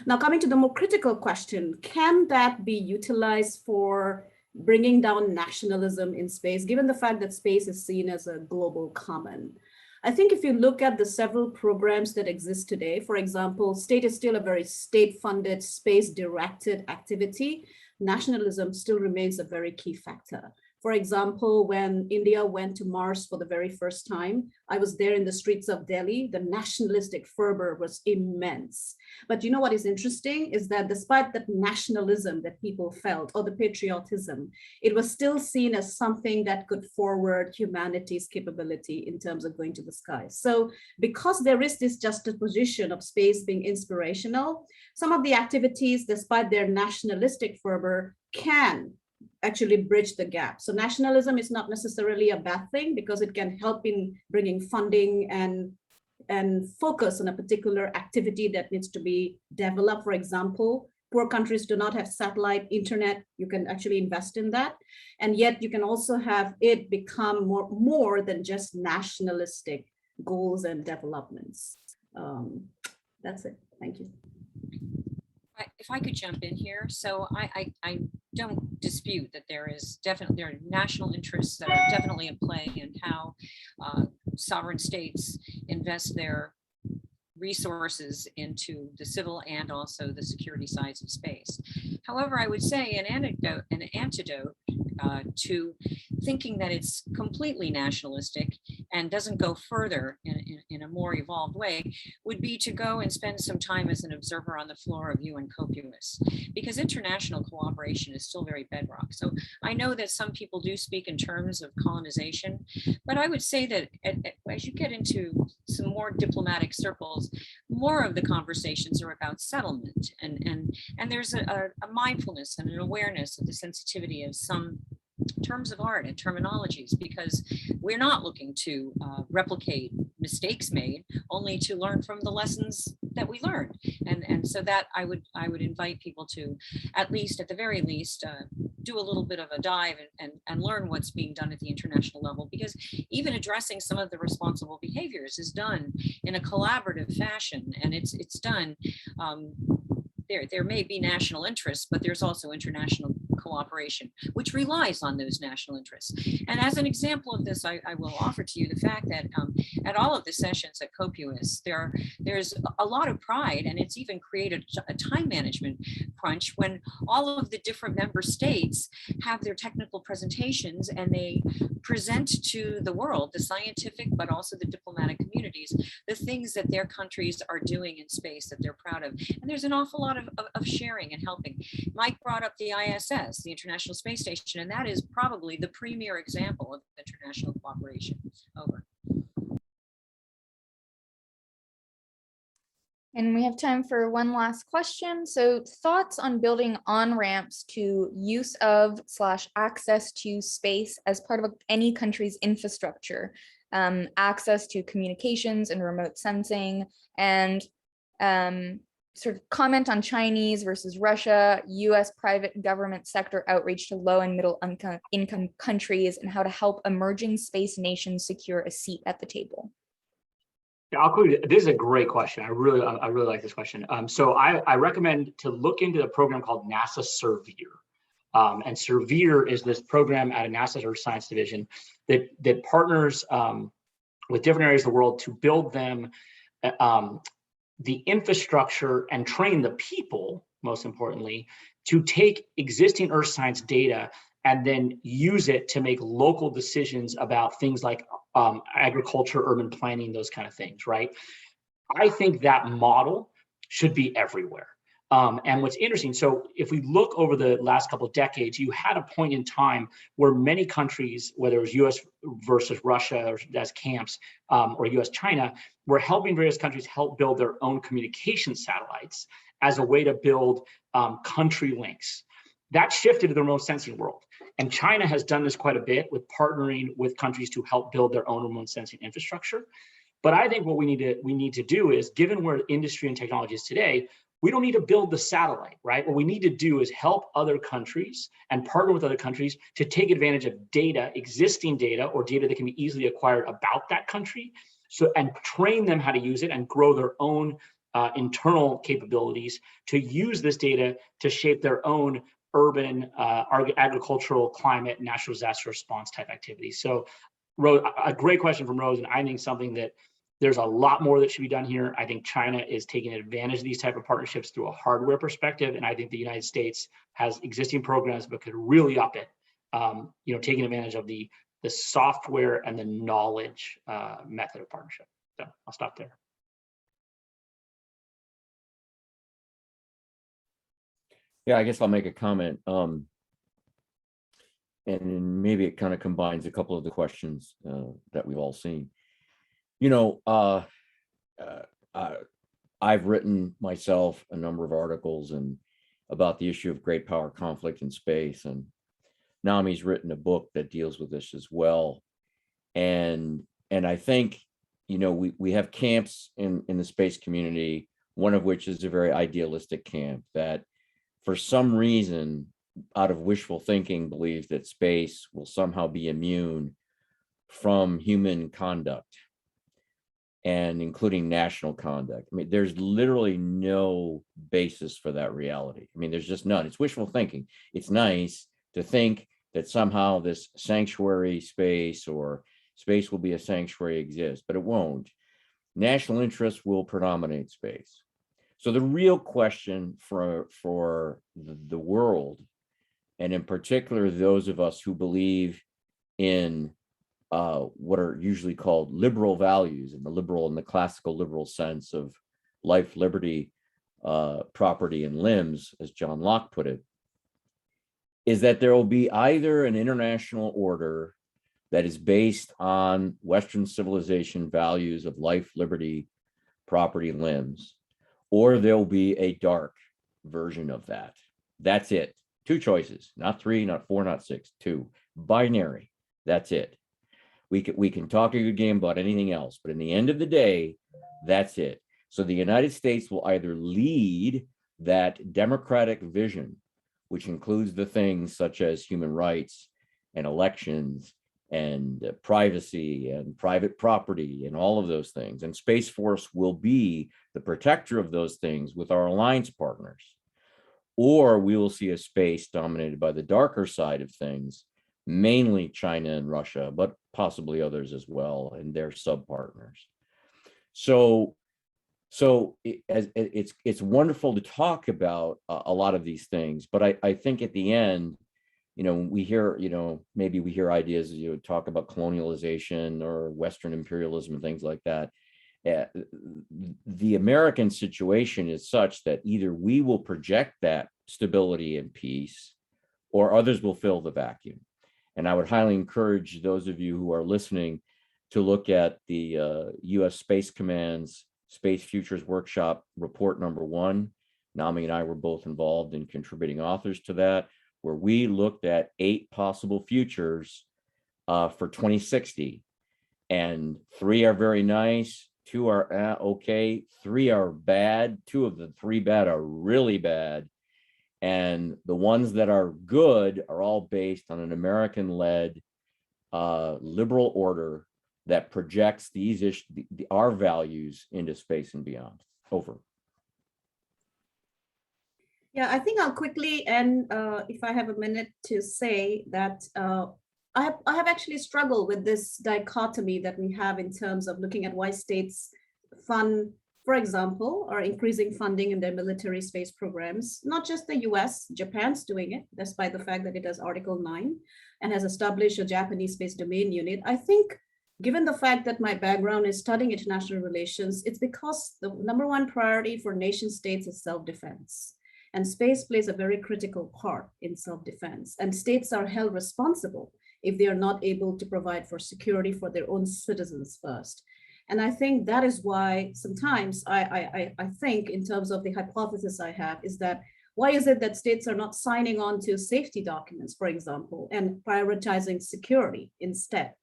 S3: Now, coming to the more critical question, can that be utilized for bringing down nationalism in space, given the fact that space is seen as a global common? I think if you look at the several programs that exist today, for example, state is still a very state-funded, space-directed activity. Nationalism still remains a very key factor. For example, when India went to Mars for the very first time, I was there in the streets of Delhi. The nationalistic fervor was immense. But you know what is interesting is that despite that nationalism that people felt, or the patriotism, it was still seen as something that could forward humanity's capability in terms of going to the sky. So because there is this juxtaposition of space being inspirational, some of the activities, despite their nationalistic fervor, can actually bridge the gap. So nationalism is not necessarily a bad thing because it can help in bringing funding and focus on a particular activity that needs to be developed. For example, poor countries do not have satellite internet. You can actually invest in that. And yet you can also have it become more than just nationalistic goals and developments. That's it. Thank you.
S4: If I could jump in here, so I don't dispute that there are national interests that are definitely at play in how sovereign states invest their resources into the civil and also the security sides of space. However, I would say an antidote to thinking that it's completely nationalistic and doesn't go further in a more evolved way would be to go and spend some time as an observer on the floor of UN COPUOS, because international cooperation is still very bedrock. So I know that some people do speak in terms of colonization, but I would say that as you get into some more diplomatic circles, more of the conversations are about settlement, and there's a mindfulness and an awareness of the sensitivity of some terms of art and terminologies, because we're not looking to replicate mistakes made, only to learn from the lessons that we learned. And so that I would invite people to, at the very least, do a little bit of a dive and learn what's being done at the international level, because even addressing some of the responsible behaviors is done in a collaborative fashion, and it's done. There may be national interests, but there's also international cooperation, which relies on those national interests. And as an example of this, I will offer to you the fact that at all of the sessions at COPUOS, there's a lot of pride, and it's even created a time management crunch when all of the different member states have their technical presentations and they present to the world, the scientific, but also the diplomatic communities, the things that their countries are doing in space that they're proud of. And there's an awful lot of sharing and helping. Mike brought up the ISS, the International Space Station, and that is probably the premier example of international cooperation. Over.
S1: And we have time for one last question. So thoughts on building on-ramps to use of / access to space as part of any country's infrastructure, access to communications and remote sensing, and sort of comment on Chinese versus Russia, US private government sector outreach to low and middle income countries, and how to help emerging space nations secure a seat at the table.
S5: Yeah, this is a great question. I really like this question. So I recommend to look into a program called NASA Surveyor. And Surveyor is this program at a NASA Earth Science Division that partners with different areas of the world to build them the infrastructure and train the people, most importantly, to take existing earth science data and then use it to make local decisions about things like agriculture, urban planning, those kind of things, right? I think that model should be everywhere. And what's interesting, so if we look over the last couple of decades, you had a point in time where many countries, whether it was US versus Russia or as camps, or US China, were helping various countries help build their own communication satellites as a way to build country links. That shifted to the remote sensing world. And China has done this quite a bit with partnering with countries to help build their own remote sensing infrastructure. But I think what we need to do is, given where industry and technology is today, we don't need to build the satellite, right? What we need to do is help other countries and partner with other countries to take advantage of data, existing data, or data that can be easily acquired about that country, and train them how to use it and grow their own internal capabilities to use this data to shape their own urban, agricultural, climate, natural disaster response type activities. So, Rose, a great question from Rose, and I think something that there's a lot more that should be done here. I think China is taking advantage of these type of partnerships through a hardware perspective, and I think the United States has existing programs but could really up it, taking advantage of the software and the knowledge method of partnership. So I'll stop there.
S2: Yeah, I guess I'll make a comment. And maybe it kind of combines a couple of the questions that we've all seen. I've written myself a number of articles about the issue of great power conflict in space, and Nami's written a book that deals with this as well. And I think, you know, we have camps in the space community, one of which is a very idealistic camp that for some reason, out of wishful thinking, believes that space will somehow be immune from human conduct, and including national conduct. I mean, there's literally no basis for that reality. I mean, there's just none. It's wishful thinking. It's nice to think that somehow this sanctuary space or space will be a sanctuary exists, but it won't. National interest will predominate space. So the real question for the world, and in particular those of us who believe in what are usually called liberal values, in the classical liberal sense of life, liberty, property, and limbs, as John Locke put it, is that there will be either an international order that is based on Western civilization values of life, liberty, property, and limbs, or there'll be a dark version of that. That's it. Two choices, not three, not four, not six, two. Binary. That's it. We can talk a good game about anything else, but in the end of the day, that's it. So the United States will either lead that democratic vision, which includes the things such as human rights and elections and privacy and private property and all of those things. And Space Force will be the protector of those things with our alliance partners. Or we will see a space dominated by the darker side of things, mainly China and Russia, but possibly others as well, and their sub-partners. So it's wonderful to talk about a lot of these things, but I think at the end, you know, we hear, you know, maybe we hear ideas, you know, talk about colonialization or Western imperialism and things like that. The American situation is such that either we will project that stability and peace, or others will fill the vacuum. And I would highly encourage those of you who are listening to look at the U.S. Space Command's Space Futures Workshop report #1. Nami and I were both involved in contributing authors to that, where we looked at 8 possible futures for 2060. And 3 are very nice, 2 are okay, 3 are bad, 2 of the 3 bad are really bad. And the ones that are good are all based on an American-led liberal order that projects these issues, our values into space and beyond. Over.
S3: Yeah, I think I'll quickly end, if I have a minute, to say that I have actually struggled with this dichotomy that we have in terms of looking at why states fund, for example, are increasing funding in their military space programs. Not just the US, Japan's doing it, despite the fact that it has Article 9 and has established a Japanese Space Domain Unit. I think, given the fact that my background is studying international relations, it's because the #1 priority for nation states is self-defense. And space plays a very critical part in self-defense. And states are held responsible if they are not able to provide for security for their own citizens first. And I think that is why sometimes I think, in terms of the hypothesis I have, is that why is it that states are not signing on to safety documents, for example, and prioritizing security instead?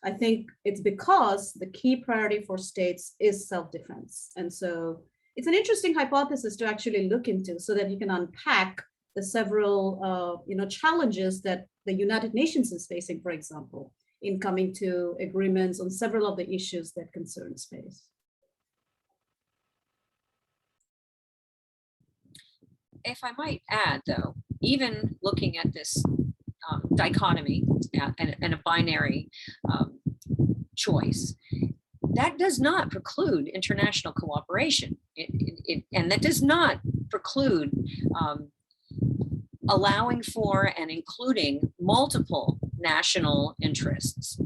S3: I think it's because the key priority for states is self-defense. And so it's an interesting hypothesis to actually look into, so that you can unpack the several challenges that the United Nations is facing, for example, in coming to agreements on several of the issues that concern space.
S4: If I might add, though, even looking at this dichotomy and a binary choice, that does not preclude international cooperation. And that does not preclude allowing for and including multiple national interests.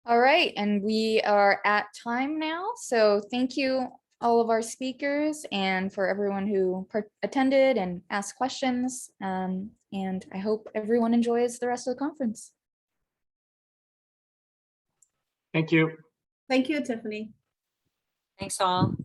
S1: All right, and we are at time now. So thank you all of our speakers and for everyone who attended and asked questions. And I hope everyone enjoys the rest of the conference.
S5: Thank you.
S3: Thank you, Tiffany.
S4: Thanks all.